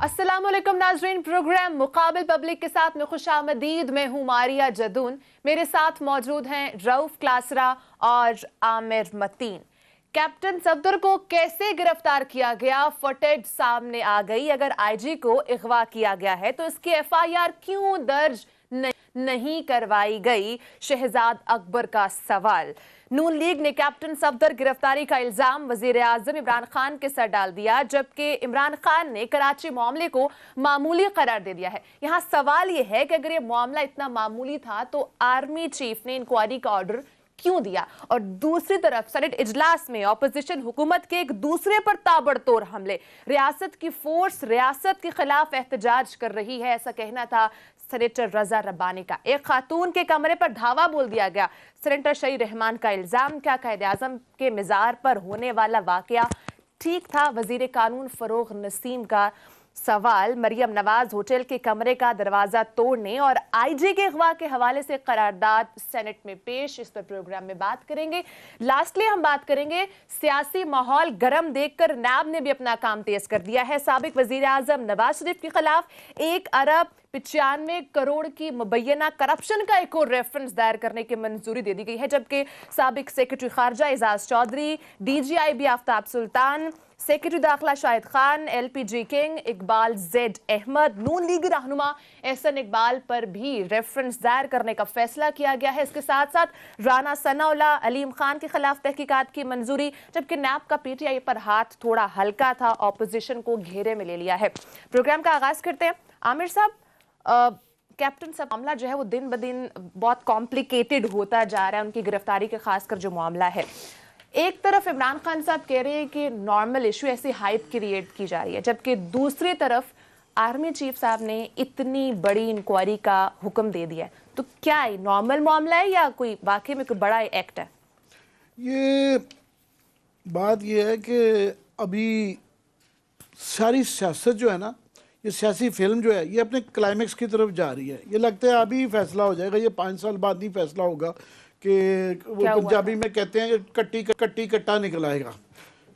अस्सलामुअलैकुम नाजरीन, programme मुकाबिल public के साथ में खुशामदीद। मैं हूँ मारिया जदून। मेरे साथ मौजूद हैं रऊफ क्लासरा और आमिर मतीन। कैप्टन सफदर को कैसे गिरफ्तार किया गया, फुटेज सामने आ गई। अगर आईजी को अगवा किया गया है तो इसकी एफआईआर क्यों दर्ज नहीं करवाई गई, शहजाद अकबर का सवाल। नून लीग ने कैप्टन सफदर गिरफ्तारी का इल्जाम वजीर आजम इमरान खान के सर डाल दिया, जबकि इमरान खान ने कराची मामले को मामूली करार दे दिया है। यहाँ सवाल यह है कि अगर ये मामला इतना मामूली था तो आर्मी चीफ ने इंक्वायरी का ऑर्डर क्यों दिया। और दूसरी तरफ सेनेट इजलास में ऑपोजिशन हुकूमत के एक दूसरे पर ताबड़तोड़ हमले, रियासत की फोर्स रियासत के खिलाफ एहतजाज कर रही है, ऐसा कहना था सेनेटर रजा रब्बानी का। एक खातून के कमरे पर धावा बोल दिया गया। सेनेटर शही रहमान का इल्जाम, क्या कायदे आजम के मिजार पर होने वाला वाकया ठीक था। वजीर कानून फरोग नसीम का सवाल, मरियम नवाज होटल के कमरे का दरवाजा तोड़ने और आईजी के अगवा के हवाले से करारदाद सेनेट में पेश, इस पर प्रोग्राम में बात करेंगे। लास्टली हम बात करेंगे सियासी माहौल गर्म देखकर नैब ने भी अपना काम तेज कर दिया है। साबिक वजीर आजम नवाज शरीफ के खिलाफ 1 अरब 95 करोड़ की मुबैना करप्शन का एक और रेफरेंस दायर करने की मंजूरी दे दी गई है, जबकि साबिक सेक्रेटरी खारजा एजाज चौधरी, डीजीआईबी आफ्ताब सुल्तान, सेक्रेटरी दाखिला Shahid Khan, LPG king Iqbal Z Ahmed, Noon League रहनुमा एहसन इकबाल पर भी रेफरेंस दायर करने का फैसला किया गया है। इसके साथ साथ राना सनाउल्लाह, अलीम खान के खिलाफ तहकीकात की मंजूरी, जबकि नैब का पीटीआई पर हाथ थोड़ा हल्का था, ऑपोजिशन को घेरे में ले लिया है। प्रोग्राम का आगाज करते हैं। आमिर साहब, कैप्टन साहब मामला जो है वो दिन ब दिन बहुत कॉम्प्लिकेटेड होता जा रहा है, उनकी गिरफ्तारी के खासकर जो मामला है। एक तरफ इमरान खान साहब कह रहे हैं कि नॉर्मल इशू, ऐसी हाइप क्रिएट की जा रही है, जबकि दूसरी तरफ आर्मी चीफ साहब ने इतनी बड़ी इंक्वायरी का हुक्म दे दिया है। तो क्या है, नॉर्मल मामला है या कोई वाकई में कोई बड़ा एक्ट है? ये बात ये है कि अभी सारी सियासत जो है ना, ये सियासी फिल्म जो है ये अपने क्लाइमेक्स की तरफ जा रही है। ये लगता है अभी फैसला हो जाएगा, ये 5 साल बाद नहीं फैसला होगा कि वो पंजाबी में कहते हैं कि कट्टी कट्टी कट्टा निकल आएगा।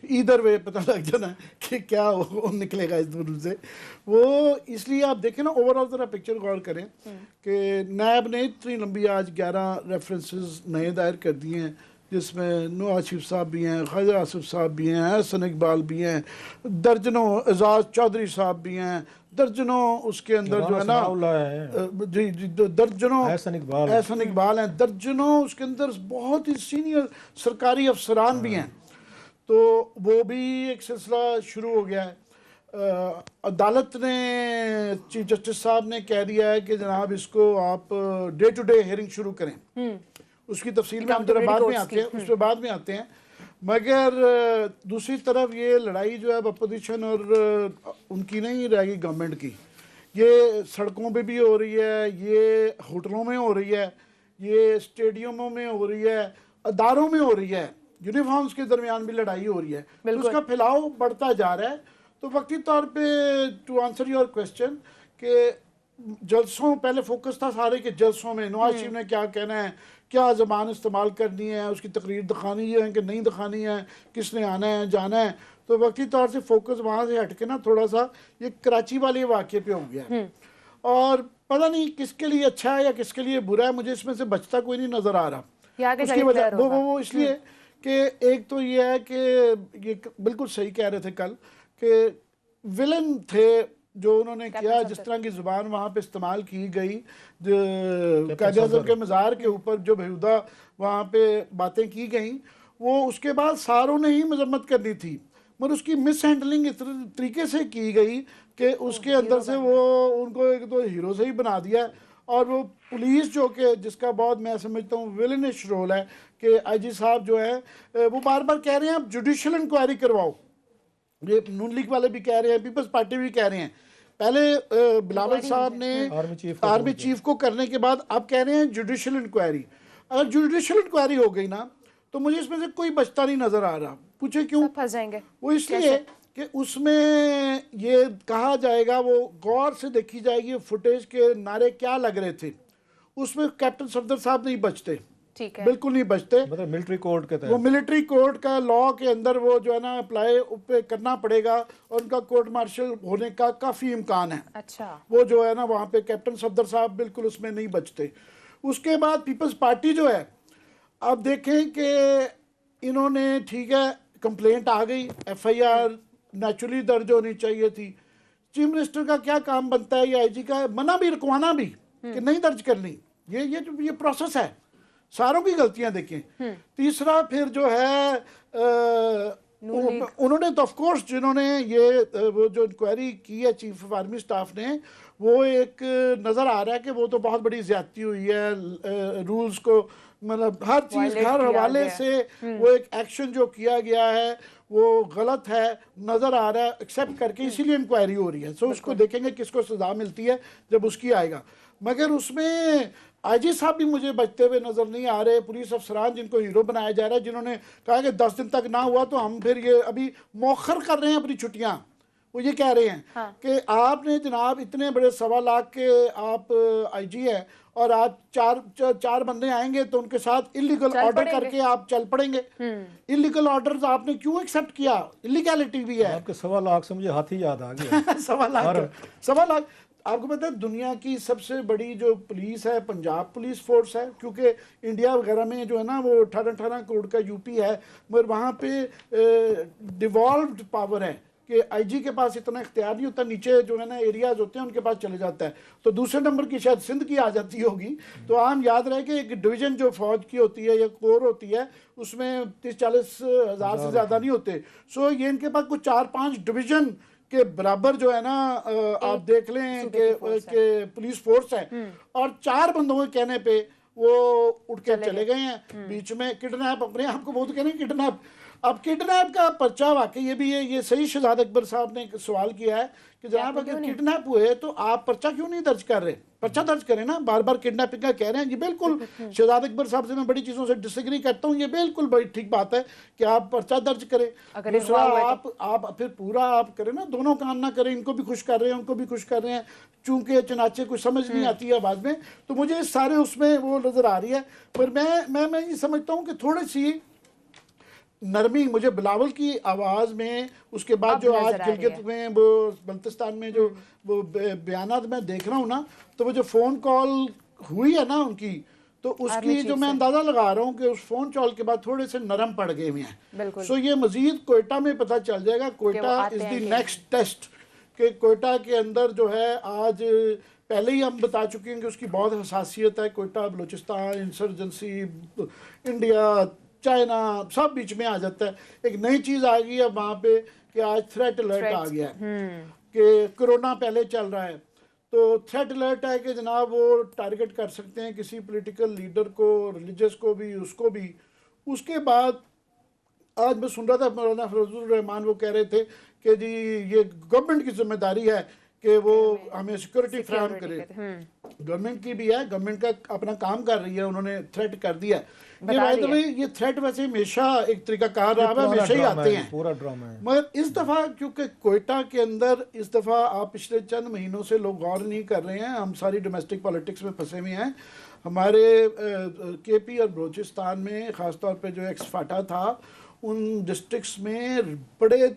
इधर वे पता लग जाना कि क्या वो निकलेगा इस दूर से। वो इसलिए आप देखें ना, ओवरऑल ज़रा पिक्चर गौर करें कि नैब ने इतनी लंबी आज 11 रेफरेंसेस नए दायर कर दिए हैं, जिसमें नवाज शरीफ साहब भी हैं, ख्वाजा आसिफ साहब भी हैं, एहसन इकबाल भी हैं, दर्जनों एजाज चौधरी साहब भी हैं, दर्जनों उसके अंदर जो है ना जी दर्जनों एहसन इकबाल हैं, दर्जनों उसके अंदर बहुत ही सीनियर सरकारी अफसरान भी हैं। तो वो भी एक सिलसिला शुरू हो गया है। अदालत ने, चीफ जस्टिस साहब ने कह दिया है कि जनाब इसको आप डे टू डे हियरिंग शुरू करें। उसकी तफसील में हम जरा बाद में आते हैं, उस पर बाद में आते हैं। मगर दूसरी तरफ ये लड़ाई जो है अपोजिशन और उनकी नहीं रहेगी, गवर्नमेंट की। ये सड़कों पे भी हो रही है, ये होटलों में हो रही है, ये स्टेडियमों में हो रही है, अदारों में हो रही है, यूनिफॉर्म्स के दरमियान भी लड़ाई हो रही है। तो उसका फैलाव बढ़ता जा रहा है। तो वक्ती तौर पे टू आंसर योर क्वेश्चन कि जलसों, पहले फोकस था सारे के जलसों में नवाज शरीफ ने क्या कहना है, क्या ज़बान इस्तेमाल करनी है, उसकी तकरीर दिखानी है कि नहीं दिखानी है, किसने आना है जाना है। तो वक्ती तौर से फोकस वहाँ से हट के ना थोड़ा सा ये कराची वाले वाक़े पे हो गया है। और पता नहीं किसके लिए अच्छा है या किसके लिए बुरा है, मुझे इसमें से बचता कोई नहीं नज़र आ रहा। उसकी वजह वो इसलिए कि एक तो ये है कि ये बिल्कुल सही कह रहे थे कल कि विलन थे जो उन्होंने किया, जिस तरह की ज़ुबान वहाँ पे इस्तेमाल की गई, कायदे-ए-आज़म के मज़ार के ऊपर जो बेहुदा वहाँ पे बातें की गई, वो उसके बाद सारों ने ही मजम्मत करनी थी, मगर उसकी मिस हैंडलिंग इस तरीके से की गई कि उसके अंदर से वो उनको एक तो हीरो से ही बना दिया। और वो पुलिस जो कि जिसका बहुत मैं समझता हूँ विलनिश रोल है कि आईजी साहब जो है वो बार बार कह रहे हैं आप जुडिशल इंक्वायरी करवाओ। ये नून लीग वाले भी कह रहे हैं, पीपल्स पार्टी भी कह रहे हैं। पहले बिलावल साहब ने आर्मी चीफ को करने के बाद अब कह रहे हैं जुडिशल इंक्वायरी। अगर जुडिशल इंक्वायरी हो गई ना तो मुझे इसमें से कोई बचता नहीं नजर आ रहा। पूछे क्यों? फंस जाएंगे। वो इसलिए कि उसमें ये कहा जाएगा, वो गौर से देखी जाएगी फुटेज के नारे क्या लग रहे थे। उसमें कैप्टन सफदर साहब नहीं बचते, ठीक है, बिल्कुल नहीं बचते। मतलब मिलिट्री कोड के वो तहत मिलिट्री कोड का लॉ के अंदर वो जो है ना अप्लाई पे करना पड़ेगा और उनका कोर्ट मार्शल होने का काफ़ी इम्कान है। अच्छा, वो जो है ना वहाँ पे कैप्टन सफदर साहब बिल्कुल उसमें नहीं बचते। उसके बाद पीपल्स पार्टी जो है, अब देखें कि इन्होंने, ठीक है, कंप्लेंट आ गई, FIR नेचुरली दर्ज होनी चाहिए थी। चीफ मिनिस्टर का क्या काम बनता है या IG का मना भी, रुकवाना भी कि नहीं दर्ज करनी। ये प्रोसेस है, सारों की गलतियां देखें। तीसरा फिर जो है उन्होंने तो ऑफ कोर्स जिन्होंने ये वो जो इंक्वायरी की है चीफ ऑफ आर्मी स्टाफ ने, वो एक नज़र आ रहा है कि वो तो बहुत बड़ी ज्यादती हुई है, रूल्स को मतलब हर चीज़ हर हवाले से वो एक एक्शन जो किया गया है वो गलत है नज़र आ रहा है, एक्सेप्ट करके इसीलिए इंक्वायरी हो रही है। सो उसको देखेंगे किसको सजा मिलती है जब उसकी आएगा। मगर उसमें IG साहब भी मुझे बचते हुए नज़र नहीं आ रहे। पुलिस अफसरान जिनको हीरो बनाया जा रहा है, जिन्होंने कहा कि 10 दिन तक ना हुआ तो हम फिर ये अभी मौखर कर रहे हैं अपनी छुट्टियां, वो ये कह रहे हैं कि आपने जनाब इतने बड़े 1.25 लाख के आप IG है और आप चार बंदे आएंगे तो उनके साथ इलीगल ऑर्डर करके आप चल पड़ेंगे। इलीगल ऑर्डर्स आपने क्यों एक्सेप्ट किया? इलीगैलिटी भी है। आपके 1.25 लाख से मुझे हाथी याद आ गया। 1.25 लाख आपको पता है दुनिया की सबसे बड़ी जो पुलिस है पंजाब पुलिस फोर्स है, क्योंकि इंडिया वगैरह में जो है ना वो 18 करोड़ का यूपी है, मगर वहाँ पे डिवॉल्व्ड पावर है कि IG के पास इतना इख्तियार नहीं होता, नीचे जो है ना एरियाज होते हैं उनके पास चले जाता है। तो दूसरे नंबर की शायद सिंध की आ जाती होगी। तो आम याद रहे कि एक डिवीजन जो फौज की होती है या कोर होती है उसमें 30-40 हज़ार से ज़्यादा नहीं होते। सो ये इनके पास कुछ 4-5 डिवीजन के बराबर जो है ना आप देख लें कि पुलिस फोर्स है, और 4 बंदों के कहने पे वो उठ के चले गए हैं बीच में। किडनैप, अपने आप को बहुत कह रहे हैं किडनैप। अब किडनैप का पर्चा वाकई ये भी है, ये सही शहजाद अकबर साहब ने सवाल किया है कि जनाब अगर किडनैप हुए तो आप पर्चा क्यों नहीं दर्ज कर रहे? पर्चा दर्ज करें ना, बार बार किडनैपिंग का कह रहे हैं। ये बिल्कुल शहजाद अकबर साहब से मैं बड़ी चीज़ों से डिसएग्री करता हूँ, ये बिल्कुल बड़ी ठीक बात है कि आप पर्चा दर्ज करें। दूसरा आप फिर पूरा आप करें ना, दोनों काम ना करें, इनको भी खुश कर रहे हैं उनको भी खुश कर रहे हैं, चूंकि चनाचे कुछ समझ नहीं आती है आवाज़ में। तो मुझे सारे उसमें वो नज़र आ रही है। पर मैं ये समझता हूँ कि थोड़ी सी नरमी मुझे बिलावल की आवाज़ में, उसके बाद जो आज गिलगित में वो बल्तिस्तान में जो वो बयानात मैं देख रहा हूँ ना, तो वो जो फ़ोन कॉल हुई है ना उनकी, तो उसकी जो मैं अंदाज़ा लगा रहा हूँ कि उस फ़ोन कॉल के बाद थोड़े से नरम पड़ गए हुए हैं। सो ये मज़ीद कोयटा में पता चल जाएगा। Quetta is the next test कि कोयटा के अंदर जो है, आज पहले ही हम बता चुके हैं कि उसकी बहुत हसासियत है। Quetta, Balochistan, insurgency, India, China सब बीच में आ जाता है। एक नई चीज़ आ गई है वहाँ पे कि आज थ्रेट अलर्ट आ गया है कि कोरोना पहले चल रहा है, तो थ्रेट अलर्ट है कि जनाब वो टारगेट कर सकते हैं किसी पॉलिटिकल लीडर को, रिलीजियस को भी, उसको भी। उसके बाद आज मैं सुन रहा था मौलाना फजलुर रहमान वो कह रहे थे कि जी ये गवर्नमेंट की जिम्मेदारी है कि वो हमें सिक्योरिटी फ्राहम करे। गवर्नमेंट की भी है, गवर्नमेंट का अपना काम कर रही है, उन्होंने थ्रेट कर दिया। ये बात भाई, ये थ्रेट वैसे हमेशा एक तरीका कार रहा है, हमेशा ही आते हैं, पूरा ड्रामा है। मगर इस दफ़ा क्योंकि कोयटा के अंदर इस दफ़ा आप पिछले चंद महीनों से लोग गौर नहीं कर रहे हैं, हम सारी डोमेस्टिक पॉलिटिक्स में फंसे हुए हैं। हमारे KP और बलूचिस्तान में ख़ासतौर पे जो एक्सफाटा था, उन डिस्ट्रिक्ट्स में बड़े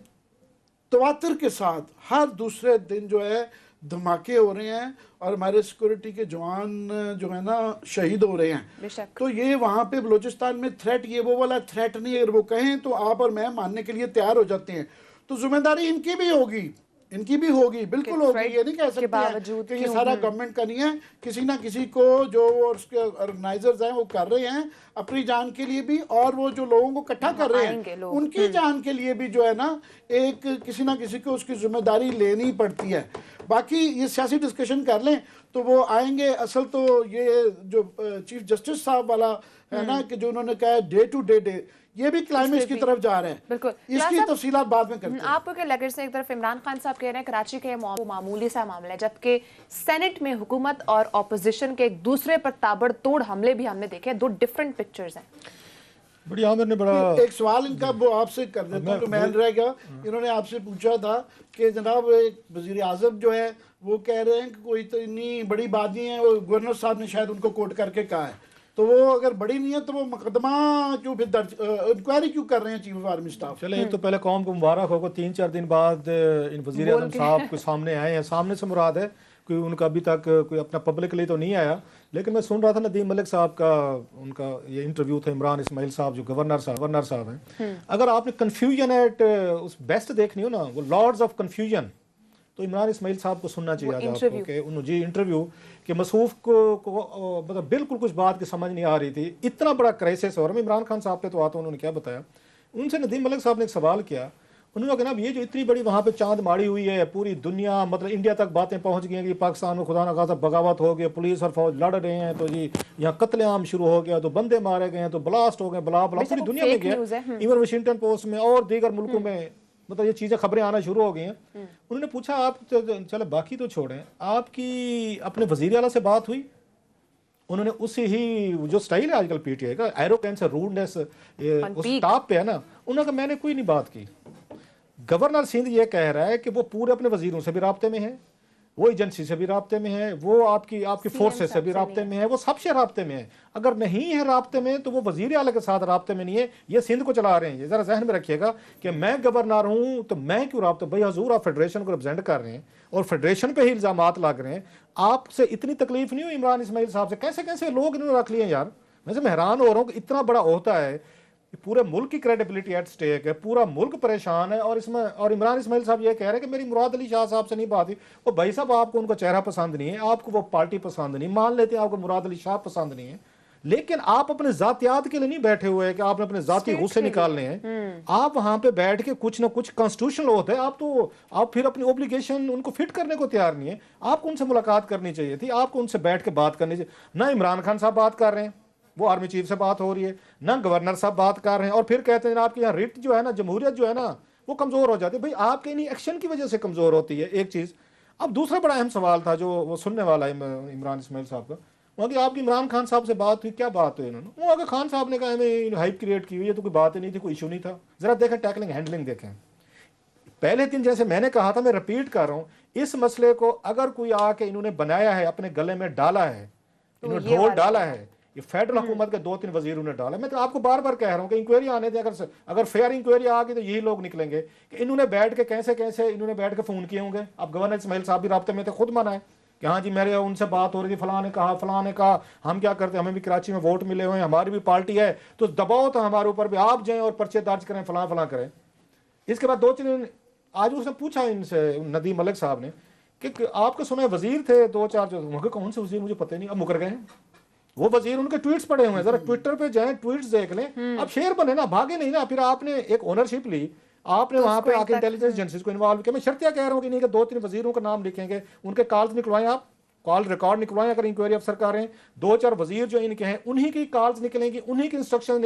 तवातर के साथ हर दूसरे दिन जो है धमाके हो रहे हैं और हमारे सिक्योरिटी के जवान जो है ना शहीद हो रहे हैं। तो ये वहाँ पे बलूचिस्तान में थ्रेट, ये वो वाला थ्रेट नहीं। अगर वो कहें तो आप और मैं मानने के लिए तैयार हो जाते हैं। तो जिम्मेदारी इनकी भी होगी, इनकी भी होगी, बिल्कुल होगी। ये नहीं कह सकते हैं कि ये सारा गवर्नमेंट का नहीं है। किसी ना किसी को जो उसके ऑर्गेनाइजर्स हैं वो कर रहे हैं अपनी जान के लिए भी, और वो जो लोगों को इकट्ठा कर रहे हैं उनकी जान के लिए भी जो है ना, एक किसी ना किसी को उसकी जिम्मेदारी लेनी पड़ती है। बाकी ये सियासी डिस्कशन कर लें तो वो आएंगे। असल तो ये जो चीफ जस्टिस साहब वाला है ना कि जो उन्होंने कहा डे टू डे, ये भी क्लाइमेक्स की तरफ जा रहे हैं। बिल्कुल, इसकी तफसीलात बाद में करते हैं। आपको क्या लग रहा है? एक तरफ इमरान खान साहब कह रहे हैं कराची के मामूली सा मामला है, जबकि सेनेट में हुकूमत और ऑपोजिशन के एक दूसरे पर ताबड़तोड़ हमले भी हमने देखे। दो डिफरेंट पिक्चर्स हैं। बड़ी आमिर ने बड़ा एक सवाल इनका वो आपसे कर देता हूँ, तो महल रह गया। इन्होंने आपसे पूछा था कि जनाब एक वजीर आज़म जो है वो कह रहे हैं कि कोई तो इतनी बड़ी बात नहीं है, वो गवर्नर साहब ने शायद उनको कोट करके कहा है। तो वो अगर बड़ी नहीं है तो वो मुकदमा क्यों फिर दर्ज इंक्वायरी क्यों कर रहे हैं चीफ ऑफ आर्मी स्टाफ? चले, एक तो पहले कौम को मुबारक होगा, 3-4 दिन बाद इन वजीर आजम साहब के सामने आए हैं। सामने से मुराद है कोई उनका अभी तक कोई अपना पब्लिकली तो नहीं आया, लेकिन मैं सुन रहा था नदीम मलिक साहब का, उनका ये इंटरव्यू था इमरान इस्माइल साहब जो गवर्नर साहब हैं। अगर आपने कन्फ्यूजन एट उस बेस्ट देखनी हो ना, वो लॉर्ड्स ऑफ कन्फ्यूजन, तो इमरान इस्माइल साहब को सुनना चाहिए आज आपको कि उन्होंने जी इंटरव्यू कि मसूफ को मतलब बिल्कुल कुछ बात की समझ नहीं आ रही थी, इतना बड़ा क्राइसिस हो रहा है। इमरान खान साहब पे तो आता उन्होंने क्या बताया, उनसे नदीम मलिक साहब ने एक सवाल किया, उन्होंने कहा ये जो इतनी बड़ी वहाँ पे चांद माड़ी हुई है, पूरी दुनिया मतलब इंडिया तक बातें पहुँच गई हैं कि पाकिस्तान में खुदा न खासा बगावत हो गई, पुलिस और फौज लड़ रहे हैं, तो जी यहाँ कत्लेआम शुरू हो गया, तो बंदे मारे गए हैं, तो ब्लास्ट हो गए, बला पूरी दुनिया में गया, इवन वाशिंगटन पोस्ट में और दीगर मुल्कों में मतलब ये चीज़ें खबरें आना शुरू हो गई हैं। उन्होंने पूछा आप चलो बाकी तो छोड़ें, आपकी अपने वज़ीर आला से बात हुई? उन्होंने उसी ही जो स्टाइल है आजकल पीटीआई का, एरोगेंस रूडनेस उस टॉप पे है ना, उन्होंने कहा मैंने कोई नहीं बात की। गवर्नर सिंध ये कह रहा है कि वो पूरे अपने वजीरों से भी राब्ते में है, वो एजेंसी से भी राब्ते में है, वो आपकी फोर्सेस से भी राब्ते में है, वो सबसे राब्ते में है। अगर नहीं है राब्ते में तो वो वजीर आला के साथ राब्ते में नहीं है, ये सिंध को चला रहे हैं। ये जरा जहन में रखिएगा कि मैं गवर्नर हूं तो मैं क्यों राब्ते, भाई हजूर आप फेडरेशन को रिप्रेजेंट कर रहे हैं और फेडरेशन पे ही इल्जामात लग रहे हैं, आपसे इतनी तकलीफ नहीं हुई इमरान इस्माइल साहब से? कैसे कैसे लोग इन्होंने रख लिए यार, मैं से हैरान हो रहा हूँ कि इतना बड़ा होता है, पूरे मुल्क की क्रेडिबिलिटी एट स्टेक है, पूरा मुल्क परेशान है, और इसमें और इमरान इस्माइल साहब ये कह रहे हैं कि मेरी मुराद अली शाह साहब से नहीं बात हुई। वो भाई साहब आपको उनका चेहरा पसंद नहीं है, आपको वो पार्टी पसंद नहीं, मान लेते हैं आपको मुराद अली शाह पसंद नहीं है, लेकिन आप अपने जातियात के लिए नहीं बैठे हुए हैं कि आपने अपने जाती गुस्से निकालने हैं। आप वहां पे बैठ के कुछ ना कुछ कॉन्स्टिट्यूशनल होता है, आप फिर अपनी ऑब्लिगेशन उनको फिट करने को तैयार नहीं है। आपको उनसे मुलाकात करनी चाहिए थी, आपको उनसे बैठ के बात करनी चाहिए। ना इमरान खान साहब बात कर रहे हैं, वो आर्मी चीफ से बात हो रही है, ना गवर्नर साहब बात कर रहे हैं, और फिर कहते हैं आपके यहाँ रिट जो है ना, जमहूरियत जो है ना, वो कमजोर हो जाती है। भाई आपके इन एक्शन की वजह से कमजोर होती है, एक चीज। अब दूसरा बड़ा अहम सवाल था जो वो सुनने वाला है इमरान इस्माइल साहब का, वहाँ की आपकी इमरान खान साहब से बात हुई, क्या बात हुई? उन्होंने वहाँ के खान साहब ने कहा हमें हाइप क्रिएट की हुई है, तो कोई बात ही नहीं थी, कोई इशू नहीं था। जरा देखें टैकलिंग हैंडलिंग देखें। पहले दिन जैसे मैंने कहा था, मैं रिपीट कर रहा हूँ, इस मसले को अगर कोई आके इन्होंने बनाया है, अपने गले में डाला है, इन्होंने ढोल डाला है, ये फेडरल हुकूमत के 2-3 वजीर उन्हें डाला। मैं तो आपको बार बार कह रहा हूँ कि इंक्वायरी आने दें, अगर फेयर इंक्वायरी आ गई तो यही लोग निकलेंगे कि इन्होंने बैठ के कैसे कैसे इन्होंने बैठ के फोन किए होंगे। अब गवर्नर इस्माइल साहब भी राब्ते में थे, खुद माना है कि हाँ जी मेरे उनसे बात हो रही थी, फलां ने कहा हम क्या करते, हमें भी कराची में वोट मिले हुए हैं, हमारी भी पार्टी है, तो दबाओ तो हमारे ऊपर भी, आप जाएं और पर्चे दर्ज करें, फलां करें। इसके बाद 2-3 दिन आज उसने पूछा इनसे, नदीम मलिक साहब ने, कि आपके सुने वजीर थे 2-4 जो, कौन से वजीर मुझे पता नहीं, अब मुकर गए हैं वो वजीर, उनके ट्वीट्स पड़े हुए हैं, जरा ट्विटर पे जाएं, ट्वीट्स देख लें। अब शेर बने ना, भागे नहीं ना। फिर आपने एक ओनरशिप ली, आपने वहां पे आके इंटेलिजेंस एजेंसीज को इन्वॉल्व किया। मैं शर्तिया कह रहा हूँ कि नहीं कि 2-3 वजीरों का नाम लिखेंगे, उनके कॉल्स निकलवाएं, आप कॉल रिकॉर्ड निकलवाएं अगर इंक्वायरी अफसर कर रहे हैं। 2-4 वजीर जो इनके हैं उन्हीं की कॉल्स निकलेंगी, उन्हीं की इंस्ट्रक्शन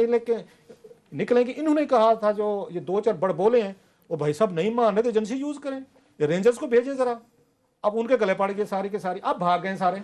निकलेंगी। इन्होंने कहा था जो ये 2-4 बड़ बोले हैं, वो भाई साहब नहीं मान रहे तो एजेंसी यूज करें, ये रेंजर्स को भेजें जरा। अब उनके गले पड़ गए सारी के सारी, अब भाग गए सारे,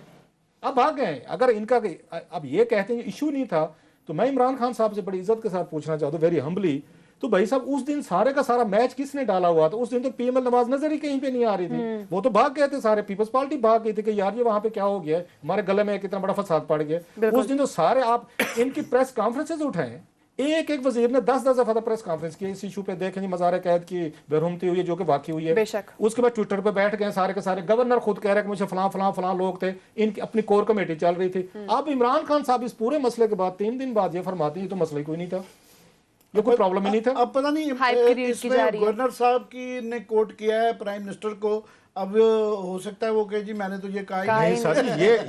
अब भाग गए। अगर इनका अब ये कहते हैं इशू नहीं था, तो मैं इमरान खान साहब से बड़ी इज्जत के साथ पूछना चाहता हूँ, वेरी हम्बली, तो भाई साहब उस दिन सारे का सारा मैच किसने डाला हुआ था? उस दिन तो पीएमएल नवाज नजर ही कहीं पे नहीं आ रही थी, वो तो भाग गए थे सारे, पीपल्स पार्टी भाग गई थी कि यार ये वहां पे क्या हो गया, हमारे गले में कितना बड़ा फसाद पड़ गया। उस दिन तो सारे आप इनकी प्रेस कॉन्फ्रेंसेज उठाए, एक वजीर ने 10-10 दफा प्रेस कॉन्फ्रेंस की इस इशू पे, देखें जी मज़ार कैद की बेरहमती हुई है जो कि वाकई हुई है। उसके बाद ट्विटर पे बैठ गए सारे के सारे, गवर्नर खुद कह रहे कि मुझे फलां लोग थे, इनकी अपनी कोर कमेटी चल रही थी। अब इमरान खान साहब इस पूरे मसले के बाद 3 दिन बाद ये फरमाते हैं तो मसला ही कोई नहीं था, ये कोई प्रॉब्लम ही नहीं था। अब पता नहीं इसमें गवर्नर साहब की ने कोट किया है प्राइम मिनिस्टर को, अब हो सकता है वो कहे जी मैंने तो ये कहा नहीं सर,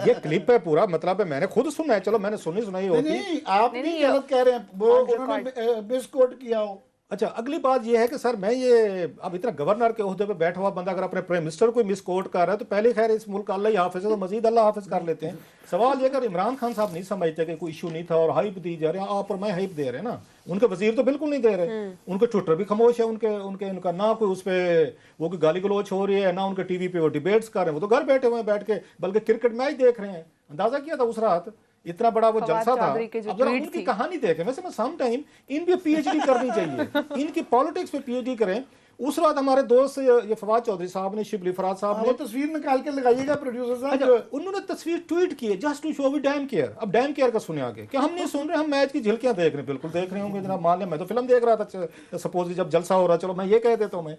ये क्लिप है पूरा, मतलब है मैंने खुद सुना है, चलो मैंने सुनाई होती। नहीं आप नहीं गलत कह रहे हैं, वो उन्होंने मिसकोट किया हो। अच्छा, अगली बात यह है कि सर मैं ये अब इतना गवर्नर के ओहदे पे बैठा हुआ बंदा अगर अपने प्राइम मिनिस्टर को मिसकोट कर रहा है तो पहले खैर इस मुल्क का अल्लाह ही हाफिज है, तो मजीद अल्लाह हाफिज कर लेते हैं। सवाल ये, अगर इमरान खान साहब नहीं समझते कि कोई इशू नहीं था और हाइप दी जा रही है, आप और मैं हाइप दे रहे हैं ना, उनके वजीर तो बिल्कुल नहीं दे रहे, उनके ट्विटर भी खामोश है, उनका ना कोई उस पर वो कोई गाली गलोच हो रही है, ना उनके टीवी पे वो डिबेट्स कर रहे हैं, वो तो घर बैठे हुए हैं बैठ के, बल्कि क्रिकेट मैच देख रहे हैं। अंदाजा किया था उस रात इतना बड़ा वो जलसा था। अब जरा उनकी कहानी देखें, वैसे मैं सम टाइम इन भी पीएचडी करनी चाहिए, इनकी पॉलिटिक्स पे पीएचडी करें। उस रात हमारे दोस्त ये फवाद चौधरी साहब ने, शिबली फराज साहब ने वो तस्वीर निकाल के लगाइएगा प्रोड्यूसर साहब। अच्छा, उन्होंने तस्वीर ट्वीट की है just to show we damn care. अब डैम केयर का सुने आगे कि हम नहीं सुन रहे, हम मैच की झलकियां देख रहे हैं। बिल्कुल देख रहे होंगे जनाब, मान लें मैं तो फिल्म देख रहा था सपोज जब जलसा हो रहा, चलो मैं ये कह देता हूँ। मैं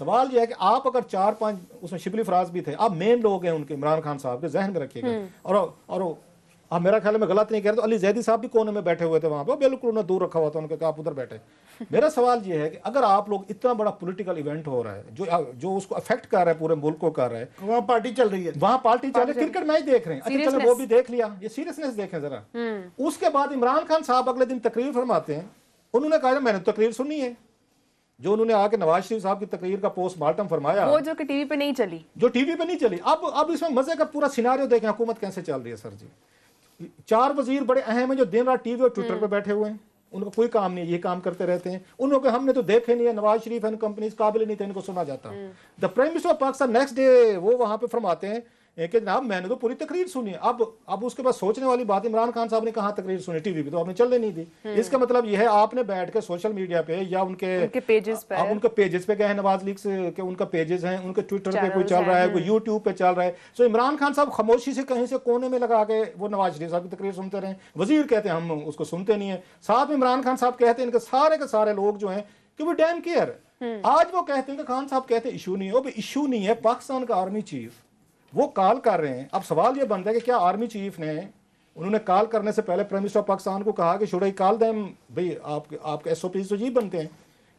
सवाल ये है कि आप अगर 4-5 उसमें शिबली फराज भी थे, आप मेन लोग हैं उनके, इमरान खान साहब के जहन में रखिएगा। और आप मेरा ख्याल में गलत नहीं कह रहे तो अली जैदी साहब भी कोने में बैठे हुए थे वहां पर, बिल्कुल उन्हें दूर रखा हुआ था, उनके कहा आप उधर बैठे। मेरा सवाल ये है कि अगर आप लोग, इतना बड़ा पॉलिटिकल इवेंट हो रहा है जो उसको अफेक्ट कर रहा है, पूरे मुल्क को कर रहा है, वहाँ पार्टी चल रही है, वहां पार्टी चल रही है, क्रिकेट मैच देख रहे हैं, अच्छा चलो वो भी देख लिया, ये सीरियसनेस देखें जरा। उसके बाद इमरान खान साहब अगले दिन तकरीर फरमाते हैं। उन्होंने कहा मैंने तकरीर सुनी है, जो उन्होंने आके नवाज शरीफ साहब की तकरीर का पोस्टमार्टम फरमाया, वो जो कि टीवी पे नहीं चली, जो टीवी पे नहीं चली। अब इसमें मजे का पूरा सिनारियो देखें, हुकूमत कैसे चल रही है सर जी। 4 वजीर बड़े अहम हैं जो दिन रात टीवी और ट्विटर पे बैठे हुए हैं, उनको कोई काम नहीं है, ये काम करते रहते हैं। उनको हमने तो देखे नहीं है, नवाज शरीफ एंड कंपनीज काबिल नहीं थे, इनको सुना जाता। The prime minister of Pakistan next day वो वहां पे फरमाते हैं कि जनाब मैंने तो पूरी तकरीर सुनी है। अब उसके बाद सोचने वाली बात, इमरान खान साहब ने कहा तकरीर सुनी, टीवी पे तो आपने चलने नहीं दी। इसका मतलब यह है आपने बैठ के सोशल मीडिया पे या उनके पेजेस पे, आप उनके पेजेस पे गए हैं, नवाज लीग के उनका पेजेस हैं, उनके ट्विटर पे कोई चल रहा है, कोई यूट्यूब पे चल रहा है। सो इमरान खान साहब खामोशी से कहीं से कोने में लगा के वो नवाज शरीफ साहब की तकरीर सुनते रहे। वजीर कहते हैं हम उसको सुनते नहीं है, साथ में इमरान खान साहब कहते हैं इनके के सारे लोग जो हैं कि वो डैम केयर। आज वो कहते हैं कि खान साहब कहते हैं इशू नहीं है, इशू नहीं है, पाकिस्तान का आर्मी चीफ वो कॉल कर रहे हैं। अब सवाल ये बनता है कि क्या आर्मी चीफ ने, उन्होंने कॉल करने से पहले प्राइम मिनिस्टर ऑफ पाकिस्तान को कहा कि शुड आई कॉल देम, भाई आपके एसओपी तो ये बनते हैं